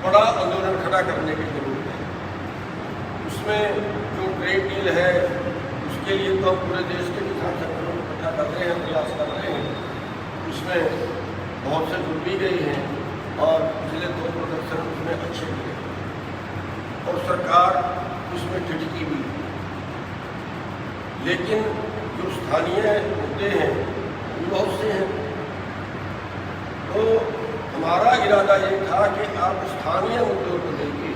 बड़ा आंदोलन खड़ा करने की जरूरत है। उसमें जो ट्रेड डील है उसके लिए तो हम पूरे देश के किसान संगठनों को इकट्ठा कर रहे हैं, प्रयास कर रहे हैं। उसमें बहुत से जुड़ भी गए हैं और पिछले 2 प्रदर्शन उसमें अच्छे भी हैं और सरकार उसमें ठिठकी भी। लेकिन जो स्थानीय मुद्दे हैं वो बहुत से हैं। तो हमारा इरादा ये था कि आप स्थानीय मुद्दों को देखिए।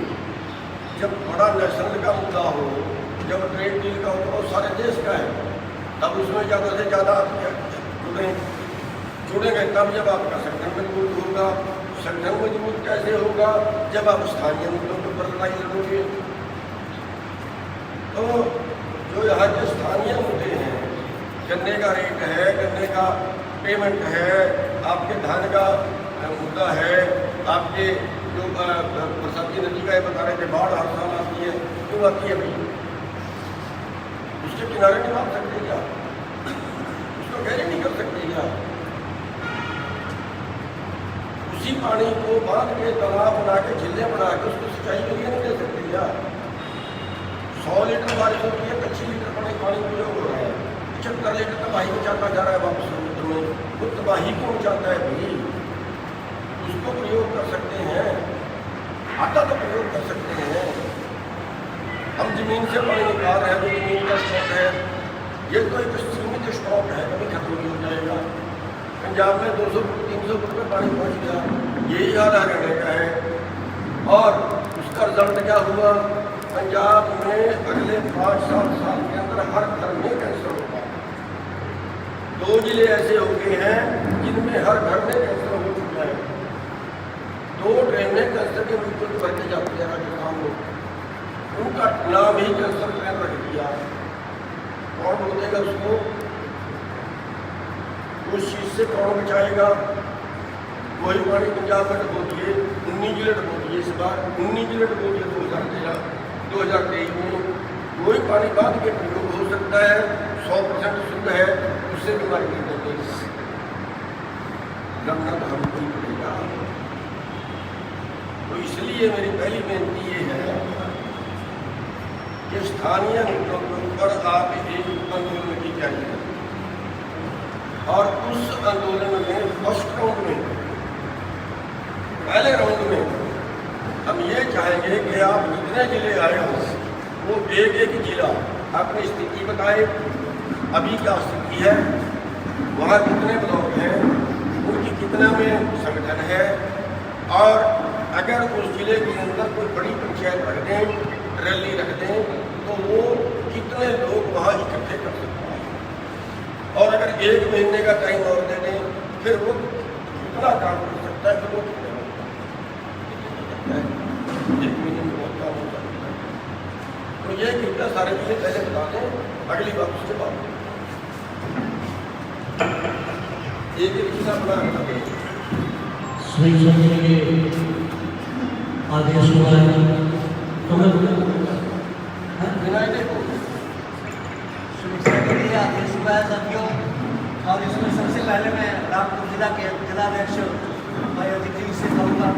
जब बड़ा नेशनल का मुद्दा हो, जब ट्रेड डील का हो तो सारे देश का है, तब उसमें ज़्यादा से ज़्यादा आप जुड़ेंगे, तब जब आपका संगठन मजबूत होगा। संगठन मजबूत कैसे होगा? जब आप स्थानीय मुद्दों पर लड़ाई लड़ोगे। तो जो यहाँ के स्थानीय मुद्दे हैं, गन्ने का रेट है, गन्ने का पेमेंट है, आपके धान का मुद्दा है, आपके जो बरसाती नदी का ये बता रहे थे बाढ़ हर साल आती है, क्यों आती है भाई? उसके किनारे नहीं बांध सकते क्या? उसको गहरी नहीं कर सकते क्या? उसी पानी को बांध के तालाब बना के झीलें बना के उसको सिंचाई के लिए नहीं दे सकते क्या? 100 लीटर बारिश होती है, 25 लीटर पानी प्रयोग हो रहा है, 75 लीटर तबाही में जाता जा रहा है वापस समुद्र में। वो तबाही क्यों जाता है भाई? उसको प्रयोग कर सकते हैं, आटा तो प्रयोग कर सकते हैं। हम जमीन से पानी निकाल रहे हैं, जो जमीन का स्टॉक है ये तो एक सीमित स्टॉक है, कभी खत्म नहीं हो जाएगा। पंजाब में 200-300 फुट में पानी पहुँच गया, यही हाल हरियाणा का है। और उसका रिजल्ट क्या हुआ? पंजाब में अगले 5-7 साल के अंदर हर घर में कैंसर होगा। 2 जिले ऐसे हो गए हैं जिनमें हर घर में कैंसर हो चुका है। 2 ट्रेनें कैंसर के मृत्यु भर के जाती है राजस्थान में, उनका नाम ही कैंसर ट्रेन रख दिया। कौन बोलेगा उसको? उस चीज़ से कौन बचाएगा? वही पानी पंजाब में डबो दिए, 19 जिले डबो दिए। इस बार 19 जिले डबो दिए 2023 में। वही पानी बाद के प्रयोग हो सकता है, 100% शुद्ध है, उससे बीमारी नहीं होती। लड़ना तो हमको ही पड़ेगा। तो इसलिए मेरी पहली बेनती ये है कि स्थानीय मुद्दों के ऊपर आप एक आंदोलन की तैयारी करें और उस आंदोलन में फर्स्ट राउंड में, पहले राउंड में हम ये चाहेंगे कि आप जितने जिले आए हो वो एक जिला अपनी स्थिति बताए, अभी क्या स्थिति है, वहाँ कितने ब्लॉक हैं, उनकी कितना में संगठन है, और अगर उस जिले के अंदर कोई बड़ी पंचायत रख दें, रैली रख दें, तो वो कितने लोग वहाँ इकट्ठे कर सकते हैं। और अगर 1 महीने का टाइम और दे दें, फिर वो कितना काम कर सकता है, फिर वो कितने में 1 महीने में बहुत काम हो सकता है। तो ये कितना सारे चीज़ें पहले बता दें, अगली बात उसके बाद एक हिस्सा बना दें। स्वयं समझने के आदेश हुआ है तो मैं सुरक्षा के लिए आदेश हुआ है साथियों। और इसमें सबसे पहले मैं रामपुर जिला के जिलाध्यक्ष भाई अजीत जी से कहूँगा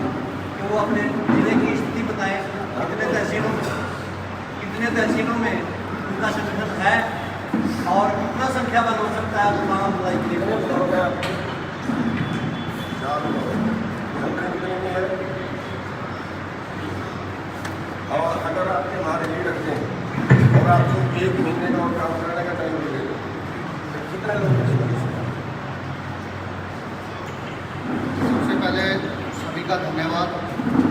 कि वो अपने जिले की स्थिति बताएं, कितने तहसीलों में उनका संगठन है और कितना संख्या बन हो सकता है वहाँ बुलाई के लिए। और अगर आपके हमारे लिए रखते हैं और आपको 1 महीने का और काम करने का टाइम मिलेगा, तो कितना लोग सबसे पहले सभी का धन्यवाद।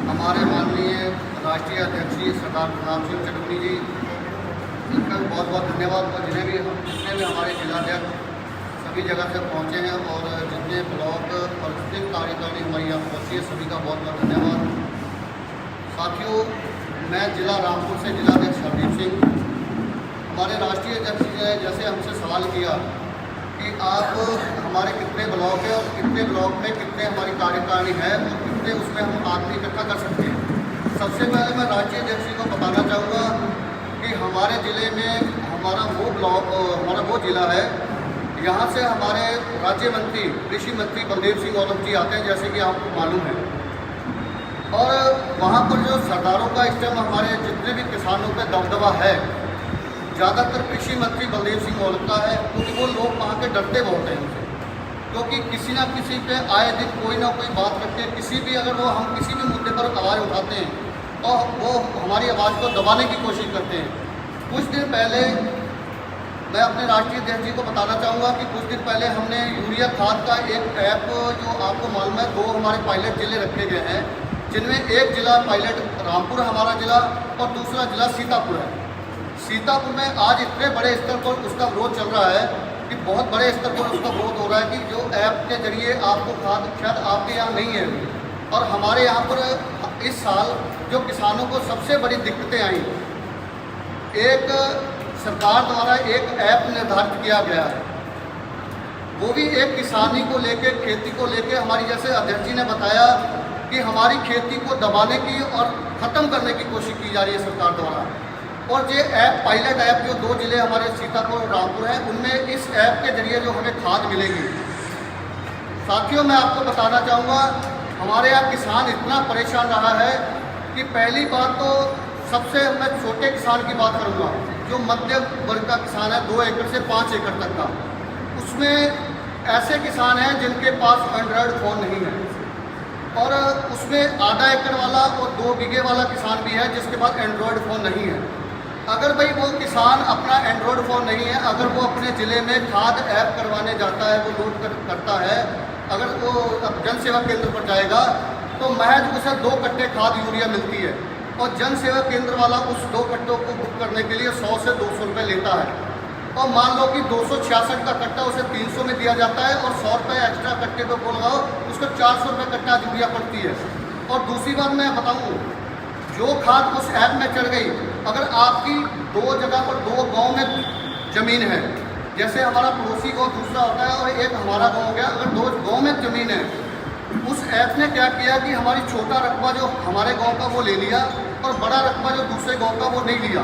हमारे माननीय राष्ट्रीय अध्यक्ष जी सरदार प्रताप सिंह चटनी जी, इनका भी बहुत बहुत धन्यवाद। और जितने भी हमारे जिलाध्यक्ष सभी जगह से पहुँचे हैं और जितने ब्लॉक और जितने कार्यकारिणी हमारी यहाँ पहुँची है, सभी का बहुत बहुत धन्यवाद। साथियों, मैं जिला रामपुर से जिलाध्यक्ष हरदीप सिंह। हमारे राष्ट्रीय अध्यक्ष जी ने जैसे हमसे सवाल किया कि आप हमारे कितने ब्लॉक है और कितने ब्लॉक में कितने हमारी कार्यकारिणी है और कितने उसमें हम आदमी इकट्ठा कर सकते हैं। सबसे पहले मैं राष्ट्रीय अध्यक्ष जी को बताना चाहूँगा कि हमारे ज़िले में हमारा वो जिला है, यहाँ से हमारे राज्य मंत्री कृषि मंत्री बलदेव सिंह औलख जी आते हैं, जैसे कि आपको मालूम है। और वहाँ पर जो सरदारों का इस टाइम हमारे जितने भी किसानों पे दबदबा है, ज़्यादातर कृषि मंत्री बलदेव सिंह औलख का है, क्योंकि वो लोग वहाँ के डरते बहुत हैं उनसे, क्योंकि किसी ना किसी पे आए दिन कोई ना कोई बात रखते हैं, किसी भी अगर वो हम किसी भी मुद्दे पर आवाज़ उठाते हैं और वो हमारी आवाज़ को दबाने की कोशिश करते हैं। कुछ दिन पहले मैं अपने राष्ट्रीय अध्यक्ष जी को बताना चाहूँगा कि कुछ दिन पहले हमने यूरिया खाद का एक ऐप, जो आपको मालूम है 2 हमारे पायलट जिले रखे गए हैं, जिनमें एक जिला पायलट रामपुर हमारा जिला और दूसरा जिला सीतापुर है। सीतापुर में आज इतने बड़े स्तर पर उसका विरोध चल रहा है कि बहुत बड़े स्तर पर उसका विरोध हो रहा है कि जो ऐप के जरिए आपको खाद शायद आपके यहाँ नहीं है। और हमारे यहाँ पर इस साल जो किसानों को सबसे बड़ी दिक्कतें आई, एक सरकार द्वारा एक ऐप निर्धारित किया गया है, वो भी एक किसानी को लेके, खेती को लेके। हमारी जैसे अध्यक्ष जी ने बताया कि हमारी खेती को दबाने की और ख़त्म करने की कोशिश की जा रही है सरकार द्वारा। और ये ऐप पायलट ऐप जो 2 जिले हमारे सीतापुर और रामपुर हैं, उनमें इस ऐप के जरिए जो हमें खाद मिलेगी। साथियों, मैं आपको बताना चाहूँगा, हमारे यहाँ किसान इतना परेशान रहा है कि पहली बात तो सबसे मैं छोटे किसान की बात करूँगा, जो मध्य वर्ग का किसान है 2 एकड़ से 5 एकड़ तक का, उसमें ऐसे किसान हैं जिनके पास एंड्रॉयड फ़ोन नहीं है, और उसमें आधा एकड़ वाला और 2 बीघे वाला किसान भी है जिसके पास एंड्रॉयड फ़ोन नहीं है। अगर भाई वो किसान अपना एंड्रॉयड फ़ोन नहीं है, अगर वो अपने ज़िले में खाद ऐप करवाने जाता है, वो लोड करता है, अगर वो जन सेवा केंद्र पर जाएगा तो महज उसे 2 कट्टे खाद यूरिया मिलती है, और जन सेवा केंद्र वाला उस 2 कट्टों को बुक करने के लिए 100 से 200 रुपये लेता है। और मान लो कि 266 का कट्टा उसे 300 में दिया जाता है, और 100 रुपये एक्स्ट्रा कट्टे पे बोल रहा हो उसको 400 रुपये कट्टा यूरिया पड़ती है। और दूसरी बात मैं बताऊँ, जो खाद उस ऐप में चढ़ गई, अगर आपकी 2 जगह पर 2 गाँव में ज़मीन है, जैसे हमारा पड़ोसी गाँव दूसरा होता है और एक हमारा गाँव हो गया, अगर 2 गाँव में ज़मीन है, उस ऐप ने क्या किया कि हमारी छोटा रकबा जो हमारे गांव का वो ले लिया और बड़ा रकबा जो दूसरे गांव का वो नहीं लिया।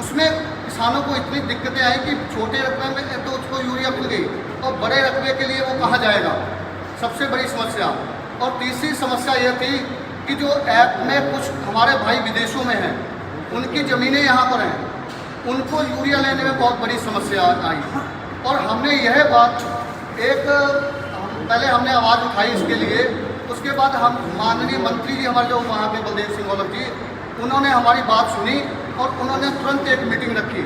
उसमें किसानों को इतनी दिक्कतें आई कि छोटे रकबे में तो उसको यूरिया मिल गई और बड़े रकबे के लिए वो कहाँ जाएगा, सबसे बड़ी समस्या। और तीसरी समस्या यह थी कि जो ऐप में कुछ हमारे भाई विदेशों में हैं, उनकी ज़मीनें यहाँ पर हैं, उनको यूरिया लेने में बहुत बड़ी समस्या आई। और हमने यह बात पहले हमने आवाज़ उठाई इसके लिए उसके बाद हम माननीय मंत्री जी हमारे जो वहाँ के बलदेव सिंह औलख जी, उन्होंने हमारी बात सुनी और उन्होंने तुरंत एक मीटिंग रखी।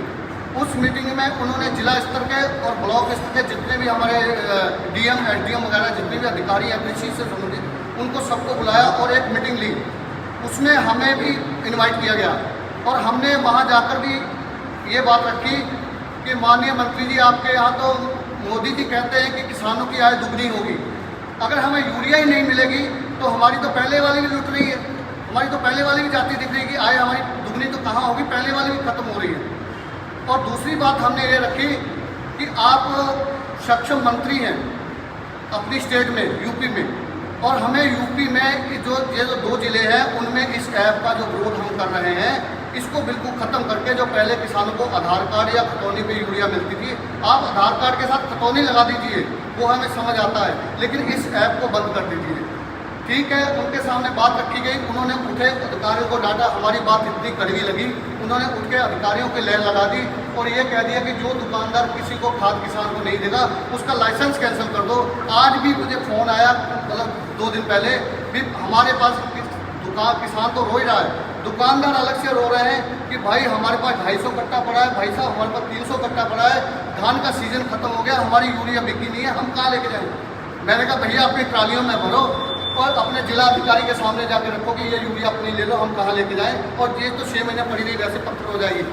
उस मीटिंग में उन्होंने जिला स्तर के और ब्लॉक स्तर के जितने भी हमारे डीएम एसडीएम वगैरह जितने भी अधिकारी हैं कृषि से संबंधित, उनको सबको बुलाया और एक मीटिंग ली। उसमें हमें भी इनवाइट किया गया और हमने वहाँ जाकर भी ये बात रखी कि माननीय मंत्री जी, आपके यहाँ तो मोदी जी कहते हैं कि किसानों की आय दुगनी होगी। अगर हमें यूरिया ही नहीं मिलेगी तो हमारी तो पहले वाली भी लुट रही है, हमारी तो पहले वाली भी जाती दिख रही है कि आय हमारी दुगनी तो कहाँ होगी, पहले वाली भी खत्म हो रही है। और दूसरी बात हमने ये रखी कि आप सक्षम मंत्री हैं अपनी स्टेट में, यूपी में, और हमें यूपी में ये जो 2 जिले हैं उनमें इस ऐप का जो विरोध हम कर रहे हैं, इसको बिल्कुल ख़त्म करके जो पहले किसानों को आधार कार्ड या खतौनी पे यूरिया मिलती थी, आप आधार कार्ड के साथ खतौनी लगा दीजिए, वो हमें समझ आता है, लेकिन इस ऐप को बंद कर दीजिए। ठीक है, उनके सामने बात रखी गई, उन्होंने उठे अधिकारियों को डांटा, हमारी बात इतनी कड़वी लगी, उन्होंने उठ के अधिकारियों की लाइन लगा दी और ये कह दिया कि जो दुकानदार किसी को खाद किसान को नहीं देगा उसका लाइसेंस कैंसिल कर दो। आज भी मुझे फ़ोन आया, मतलब 2 दिन पहले भी हमारे पास दुकान किसान तो रो ही रहा है, दुकानदार अलग से रो रहे हैं कि भाई हमारे पास 250 कट्टा पड़ा है, भाई साहब हमारे पास 300 कट्टा पड़ा है, धान का सीजन खत्म हो गया, हमारी यूरिया बिकी नहीं है, हम कहाँ लेके जाएँ। मैंने कहा भैया अपनी ट्रालियों में भरो और अपने जिला अधिकारी के सामने जाके रखो कि ये यूरिया अपनी ले लो, हम कहाँ लेके जाएं, और ये तो 6 महीने पड़ी रही वैसे पत्थर हो जाएगी।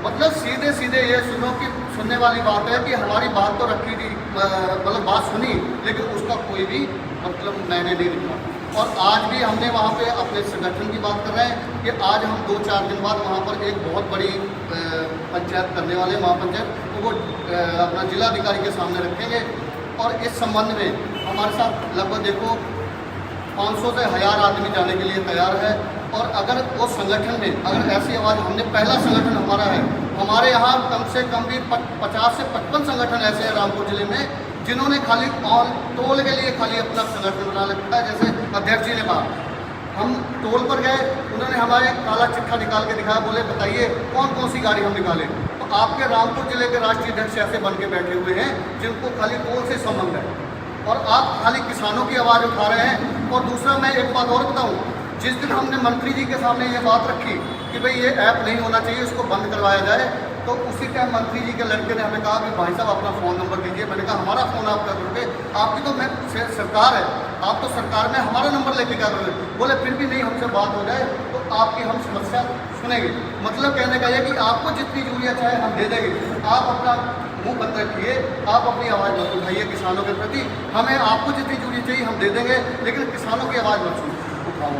मतलब सीधे सीधे ये सुनो कि सुनने वाली बात है कि हमारी बात तो रखी थी, मतलब बात सुनी, लेकिन उसका कोई भी मतलब मैंने नहीं निकला। और आज भी हमने वहाँ पे अपने संगठन की बात कर रहे हैं कि आज हम 2-4 दिन बाद वहाँ पर एक बहुत बड़ी पंचायत करने वाले, महापंचायत, तो वो अपना जिला अधिकारी के सामने रखेंगे। और इस संबंध में हमारे साथ लगभग देखो 500 से 1000 आदमी जाने के लिए तैयार है। और अगर वो संगठन में अगर ऐसी आवाज़, हमने पहला संगठन हमारा है, हमारे यहाँ कम से कम भी 50 से 55 संगठन ऐसे हैं रामपुर जिले में जिन्होंने खाली टोल के लिए खाली अपना संगठन बना रखा है। जैसे अध्यक्ष जी ने कहा, हम टोल पर गए, उन्होंने हमारे काला चिट्ठा निकाल के दिखाया, बोले बताइए कौन कौन सी गाड़ी हम निकालें। तो आपके रामपुर जिले के राष्ट्रीय अध्यक्ष ऐसे बन के बैठे हुए हैं जिनको खाली टोल से संबंध है, और आप खाली किसानों की आवाज़ उठा रहे हैं। और दूसरा मैं एक बात और बताऊं, जिस दिन हमने मंत्री जी के सामने ये बात रखी कि भाई ये ऐप नहीं होना चाहिए, इसको बंद करवाया जाए, तो उसी टाइम मंत्री जी के लड़के ने हमें कहा कि भाई साहब अपना फ़ोन नंबर दीजिए। मैंने कहा हमारा फ़ोन आप कर दोगे, आपकी तो मैं सरकार है, आप तो सरकार में हमारा नंबर लेके क्या करोगे। बोले फिर भी नहीं, हमसे बात हो जाए तो आपकी हम समस्या सुनेंगे। मतलब कहने का ये कि आपको जितनी यूरिया चाहे हम दे देंगे, आप अपना मुंह बंद रखिए, आप अपनी आवाज़ मत उठाइए किसानों के प्रति। हमें आपको जितनी यूरिया चाहिए हम दे देंगे, लेकिन किसानों की आवाज़ मत उठाओ।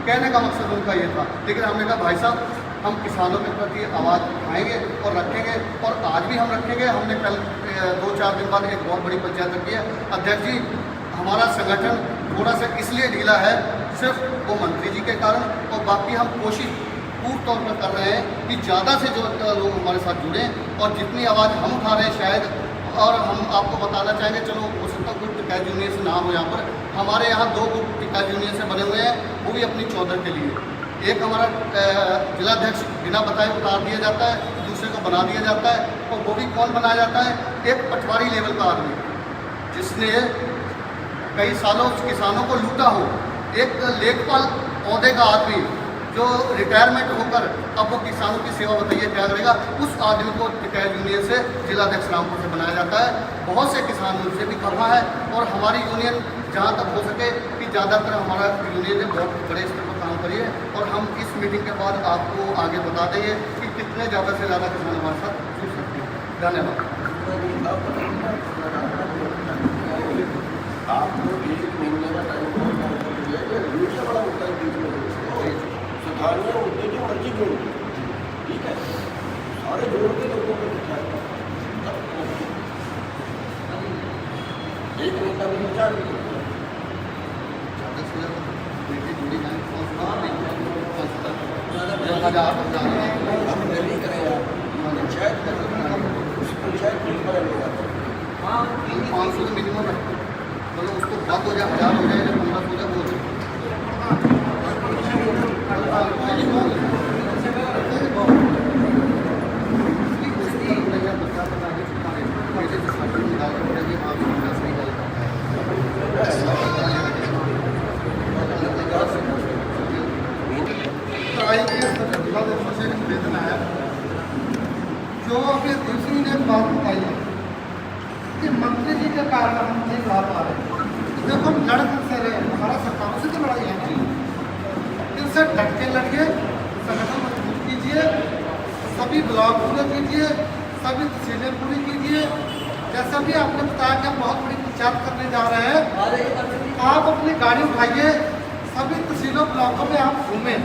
कहने का मकसद उनका ये था। लेकिन हमने कहा भाई साहब हम किसानों के प्रति आवाज़ उठाएंगे और रखेंगे, और आज भी हम रखेंगे। हमने कल 2-4 दिन बाद एक बहुत बड़ी पंचायत रखी है। अध्यक्ष जी, हमारा संगठन थोड़ा सा इसलिए ढीला है सिर्फ वो मंत्री जी के कारण, और बाकी हम कोशिश पूर्ण तौर पर कर रहे हैं कि ज़्यादा से ज़्यादा लोग हमारे साथ जुड़ें, और जितनी आवाज़ हम उठा रहे हैं शायद, और हम आपको बताना चाहेंगे, चलो हो सकता है कुछ टिकाई यूनियन से नाम हो यहाँ पर, हमारे यहाँ 2 गुट टिकाई यूनियन से बने हुए हैं, वो भी अपनी चौधर के लिए। एक हमारा जिलाध्यक्ष बिना बताए उतार दिया जाता है, दूसरे को बना दिया जाता है, और वो भी कौन बनाया जाता है, एक पटवारी लेवल का आदमी जिसने कई सालों किसानों को लूटा हो, एक लेखपाल औहदे का आदमी जो रिटायरमेंट होकर अब वो किसानों की सेवा बताइए क्या करेगा, उस आदमी को टिकाई यूनियन से जिलाध्यक्ष रामपुर से बनाया जाता है। बहुत से किसान उनसे भी खफा है, और हमारी यूनियन जहाँ तक हो सके कि ज़्यादातर हमारा यूनियन ने बहुत बड़े स्तर पर काम करी है, और हम इस मीटिंग के बाद आपको आगे बता देंगे कि कितने ज़्यादा से ज़्यादा किसान हमारे साथ जुड़ सकते हैं। धन्यवाद। आपको 1 महीने का टाइम यूरिया बड़ा होता है, बीच में सुधारने मुद्दे की मर्जी जोड़, ठीक है, सारे जोड़ के लोगों को दिखा है। 1 महीना भी 4 महीने नहीं करेगा पंचायत हाँ 500 मिनिमम है, मतलब उसको बंद हो जाए, 1000 हो जाए, 1500 हो जाए, वो आप मंत्री जी के कारण हम नहीं लड़ा पा रहे हैं। देखो हम लड़ से रहे, हमारा सरकारों से तो लड़ाई है नहीं, इनसे डट के लड़िए, संगठन मजबूत कीजिए, सभी ब्लॉक पूरे कीजिए, सभी तहसीलें पूरी कीजिए। जैसा भी आपने बताया कि हम बहुत बड़ी पंचायत करने जा रहे हैं, आप अपनी गाड़ी उठाइए, सभी तहसीलों ब्लॉकों में आप घूमें,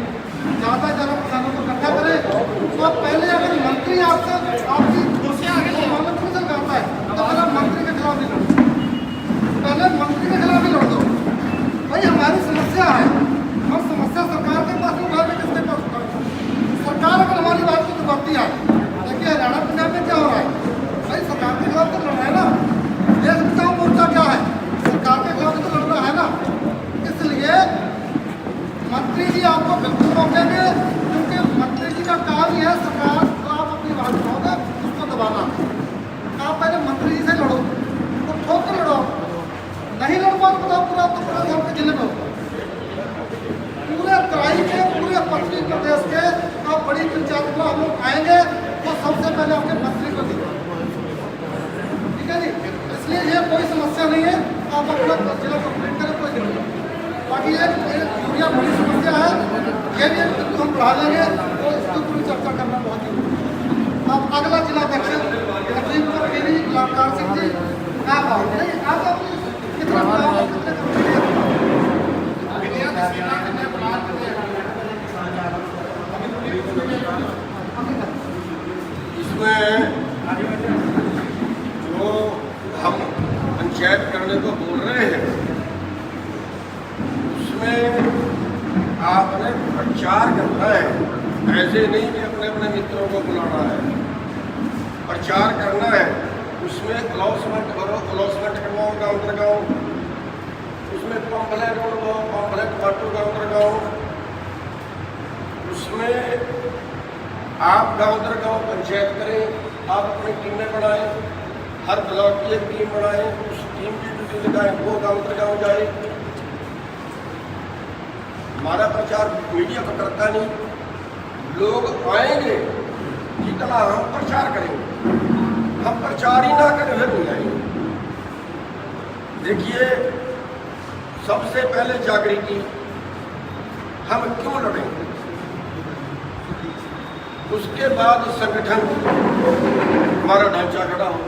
ज़्यादा ज़्यादा किसानों को इकट्ठा करें। तो पहले अगर मंत्री आपसे आपकी मुख्यमंत्री से करता है तो पहले मंत्री के खिलाफ नहीं लड़ो, पहले मंत्री के खिलाफ ही लड़ दो। भाई हमारी समस्या है, हम समस्या सरकार के पास उठा के किसके पास उठाएं? सरकार अगर हमारी बात को दबाती है, देखिए हरियाणा पंजाब में क्या हो रहा है, भाई सरकार के खिलाफ तो लड़ना है ना, देश बचाओ मोर्चा क्या है, सरकार के खिलाफ तो लड़ना है ना। इसलिए मंत्री जी आपको बिल्कुल मौके दें, क्योंकि मंत्री जी का काम ही है सरकार तो आप अपनी बात उठाओगे उसको दबाना। आप पहले मंत्री जी से लड़ो, तो ठोक कर लड़ो, नहीं लड़ पाओ तो पूरा आपके जिले में होगा, पूरे तराई के पूरे पश्चिमी प्रदेश के आप बड़ी पंचायत में हम लोग आएंगे तो सबसे पहले आपके मंत्री को देंगे, ठीक है जी। इसलिए ये कोई समस्या नहीं है, आप अपना जिला कंप्लीट करें, कोई दिक्कत नहीं। बाकी ये यूरिया बड़ी समस्या है, ये भी हम बढ़ा लेंगे तो इसकी पूरी चर्चा करना बहुत जरूरी है। आप अगला जिला अध्यक्ष लखीमपुर खीरी लालकार सिंह जी आप आओ, नहीं आप कितना इसमें जो हम पंचायत करने को बोल रहे हैं उसमें आपने प्रचार करना है, ऐसे नहीं कि अपने अपने मित्रों को बुलाना है, प्रचार करना है। उसमें अनाउंसमेंट करो, अनाउंसमेंट करवाओ गाँव दर गाँव, उसमें पंपलेट बनवाओ, पंपलेट बांटो गाँव दर गाँव, उसमें आप गाँव दर गाँव पंचायत करें, आप अपनी टीमें बनाएं, हर ब्लॉक की एक टीम बनाएं, उस टीम की ड्यूटी लगाएं, वो गाँव दर गाँव जाए। हमारा प्रचार मीडिया पर करता नहीं, लोग आएंगे जितना हम प्रचार करेंगे, हम प्रचार ही ना करें फिर नहीं आएंगे। देखिए सबसे पहले जागृति, हम क्यों लड़ेंगे, उसके बाद संगठन हमारा ढांचा खड़ा हो,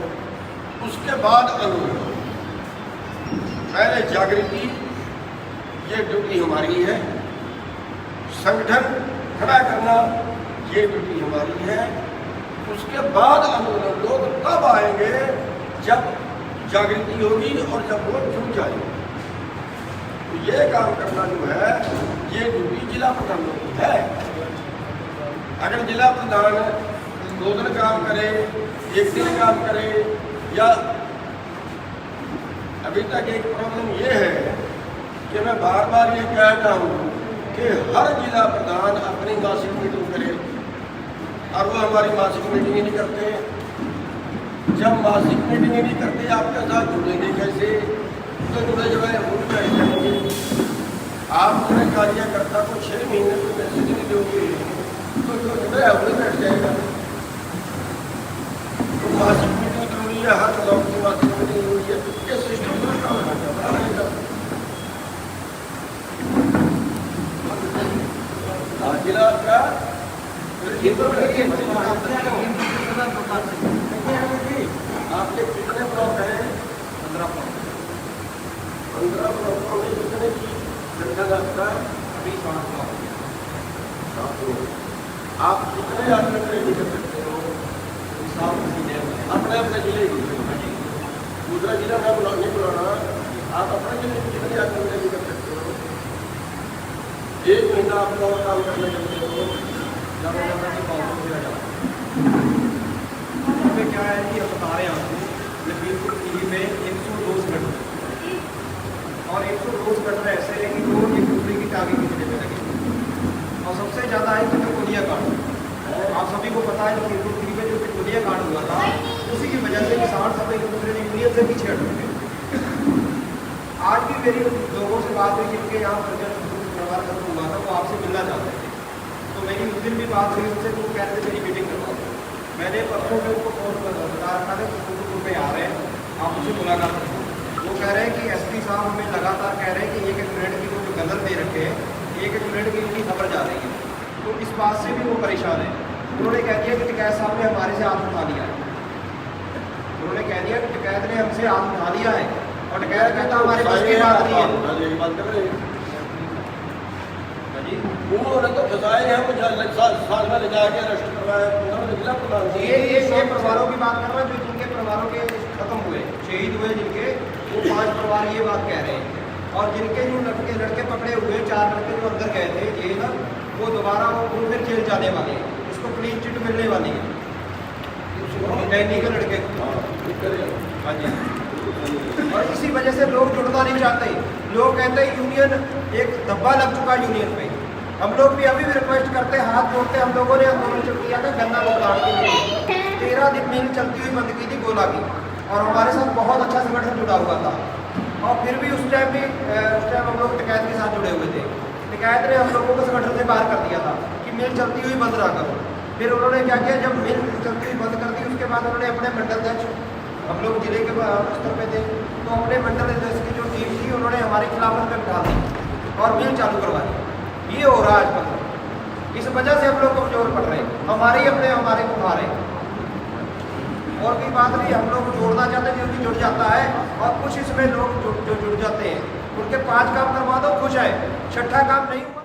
उसके बाद आंदोलन। पहले जागृति, ये ड्यूटी हमारी है, संगठन खड़ा करना ये ड्यूटी हमारी है, उसके बाद आंदोलन। लोग तब आएंगे जब जागृति होगी और जब वोट जुट जाएंगे। तो ये काम करना जो है ये ड्यूटी जिला प्रधानों की है। अगर जिला प्रधान 2 दिन काम करे, 1 दिन काम करे, या अभी तक एक प्रॉब्लम ये है कि मैं बार बार ये कह रहा हूँ कि हर जिला प्रधान अपनी मासिक मीटिंग करे और वो हमारी मासिक मीटिंग ही नहीं करते। जब मासिक मीटिंग ही नहीं करते आपके साथ जुड़ेंगे कैसे? तो जुड़े जो है वो भी बैठ जाएंगे। आप अपने कार्यकर्ता को 6 महीने को मैसेज नहीं दोगे तो जो जुड़े है वो बैठ जाएगा। तो मासिक मीटिंग जरूरी है, हर ब्लॉक की मासिक मीटिंग जरूरी है। ये सिस्टम का काम है जिला का आपके कितने ब्लॉक हैं? 15 ब्लॉक। 15 ब्लॉकों में कितने की संख्या आपका? 20 ब्लॉक। आप कितने आदमी रेडी कर सकते हो? अपने अपने जिले की, दूसरा जिला में नहीं बुलाना, आप अपने जिले की कितने आदमी रेडी कर सकते हो? 1 महीना आप लोग काम करने लगते हो, इसमें क्या है कि हम बता रहे हैं आपको लखीमपुर खीरी में 102 संगठन और 102 संगठन ऐसे हैं कि वो एक दूसरे की टांगे खींचने में लगे। और सबसे ज़्यादा है कि पिकोनिया कांड। आप सभी को पता है लखीमपुर खीरी में जो पिकोनिया कांड हुआ था, उसी की वजह से किसान सब एक दूसरे ने यूनियन से पीछे हट गए। आज भी मेरी लोगों से बात हुई जिनके यहाँ परिवार खत्म हुआ था, वो आपसे मिलना चाहते थे। तो मेरी उस दिन भी बात हुई उनसे, तो वो कह रहे थे मेरी मीटिंग करवा दो। मैंने परसों में उनको फोन बता रखा था कि पे आ रहे हैं, आप मुझसे मुलाकात एसपी साहब हमें लगातार कह रहे हैं कि 1-1 मिनट की वो जो गदर दे रखे हैं, 1-1 मिनट की उनकी खबर जा रही है, तो इस बात से भी वो परेशान है। उन्होंने कह दिया कि टिकैत साहब ने हमारे से हाथ उठा लिया है। उन्होंने कह दिया कि टिकैत ने हमसे हाथ उठा लिया है और टिकैत कहता हमारे बस की बात नहीं है। यही बात कर रहे हैं। हाँ जी, उन्होंने तो फंसाए हैं, मुझे साल में ले जाके अरेस्ट करवाया, उन्होंने जिला प्रधान से ये परिवारों की बात कर रहा है, जो जिनके परिवारों के खत्म हुए, शहीद हुए जिनके, वो 5 परिवार ये बात कह रहे हैं। और जिनके जो लड़के पकड़े हुए, 4 लड़के जो अंदर गए थे जेल, वो दोबारा वो फिर जेल जाने वाले हैं, उसको क्लीन चिट मिलने वाली है, डैनी के लड़के। हाँ जी, और इसी वजह से लोग जुड़ना नहीं चाहते। लोग कहते हैं यूनियन एक धब्बा लग चुका यूनियन पे। हम लोग भी अभी भी रिक्वेस्ट करते हैं, हाथ जोड़ते हैं। हम लोगों ने आंदोलन शुरू किया था गन्ना भुगतान के लिए, 13 दिन मिल चलती हुई बंद की थी गोला की, और हमारे साथ बहुत अच्छा संगठन जुड़ा हुआ था। और फिर भी उस टाइम हम लोग टिकैत के साथ जुड़े हुए थे। टिकैत ने हम लोगों को संगठन से बाहर कर दिया था कि मिल चलती हुई बंद ना करो। फिर उन्होंने क्या किया, जब मिल चलती हुई बंद कर दी, उसके बाद उन्होंने अपने मंडल अध्यक्ष, हम लोग जिले के स्तर पे थे, तो अपने मंडल अध्यक्ष की जो टीम थी उन्होंने हमारी खिलाफत में बिठा दी और मिल चालू करवा दी। ये हो रहा है आजकल। इस वजह से हम लोग कमजोर पड़ रहे हैं, हमारे को खा रहे हैं। और कोई बात नहीं, हम लोग जोड़ना चाहते हैं, जो भी जुड़ जाता है। और कुछ इसमें लोग जो जुड़ जाते हैं, उनके 5 काम करवा दो, खुश है, 6ठा काम नहीं हुआ।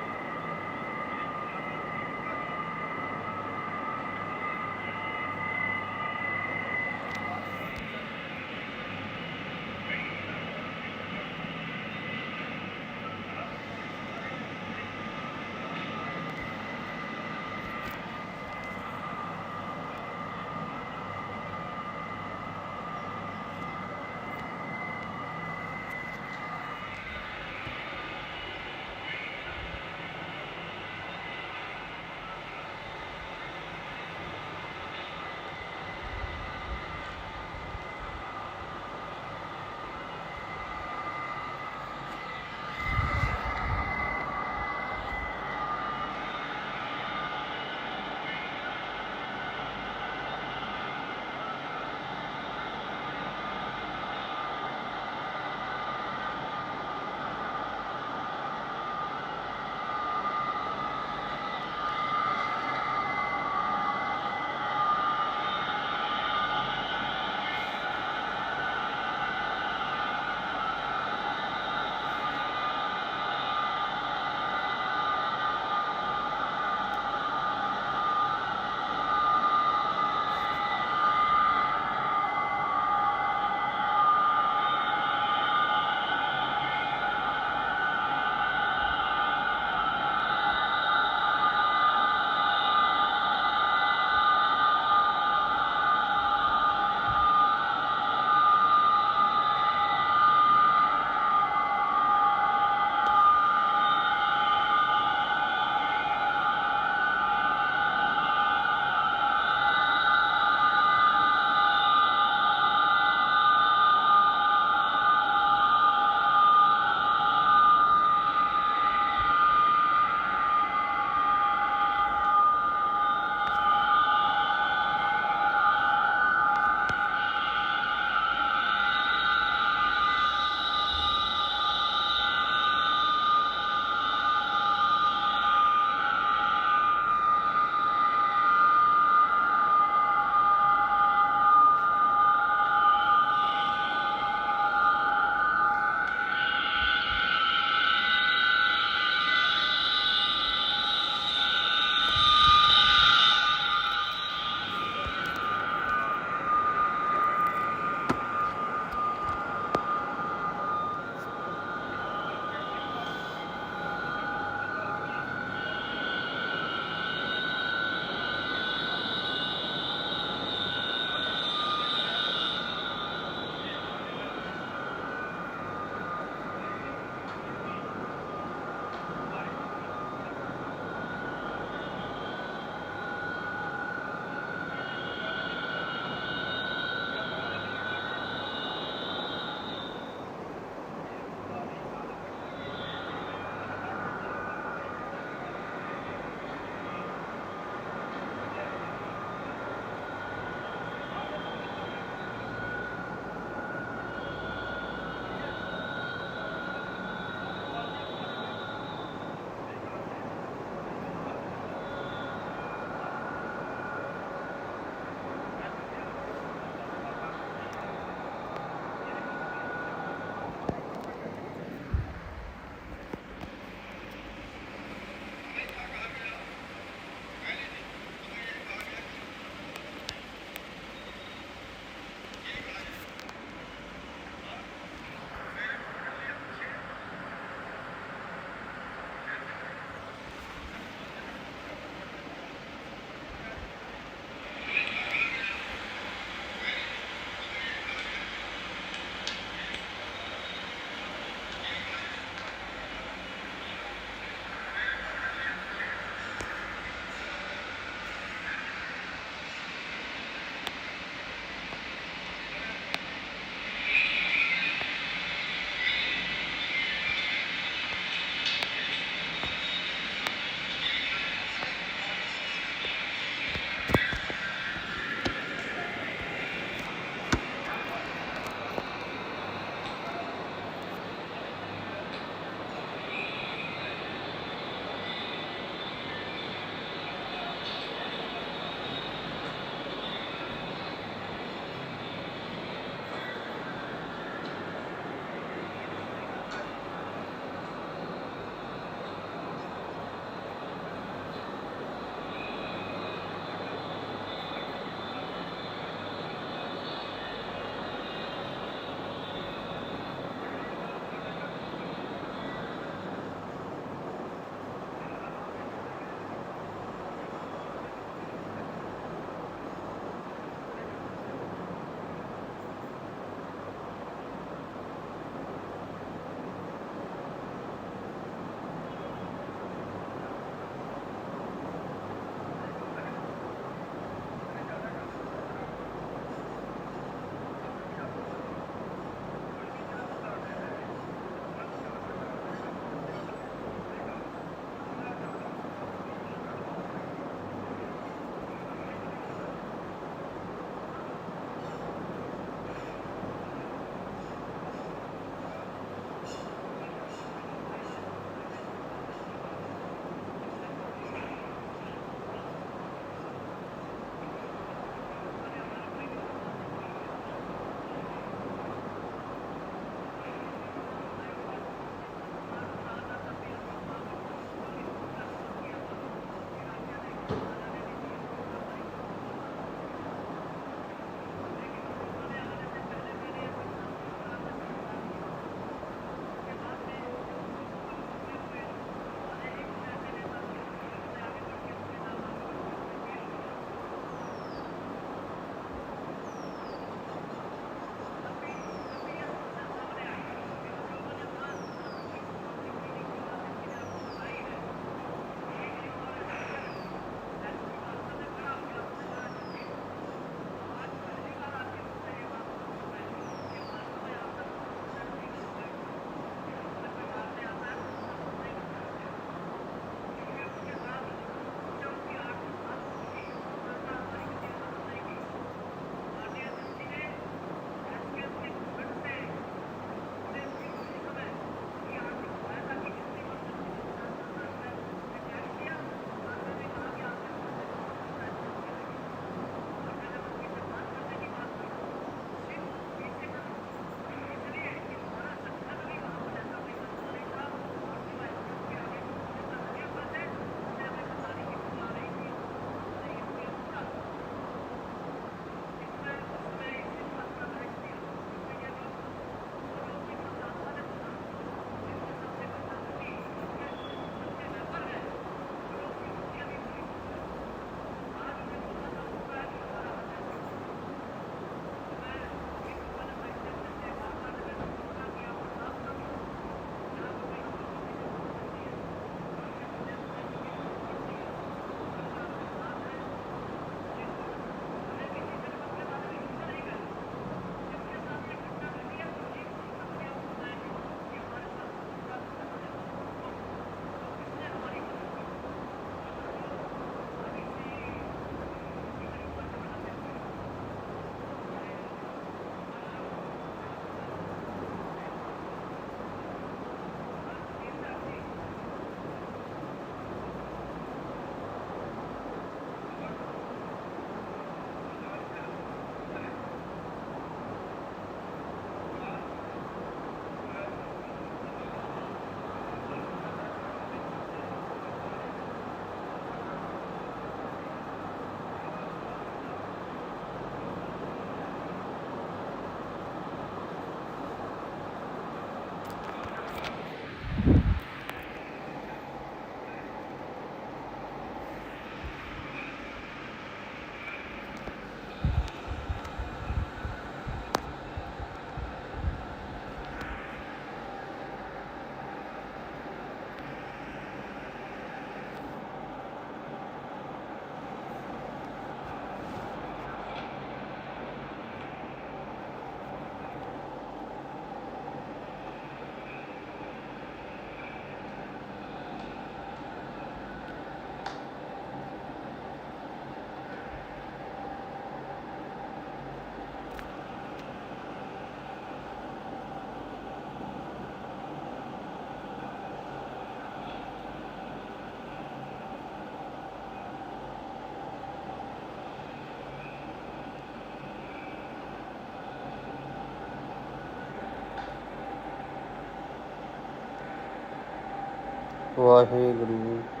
ਵਾਹਿਗੁਰੂ।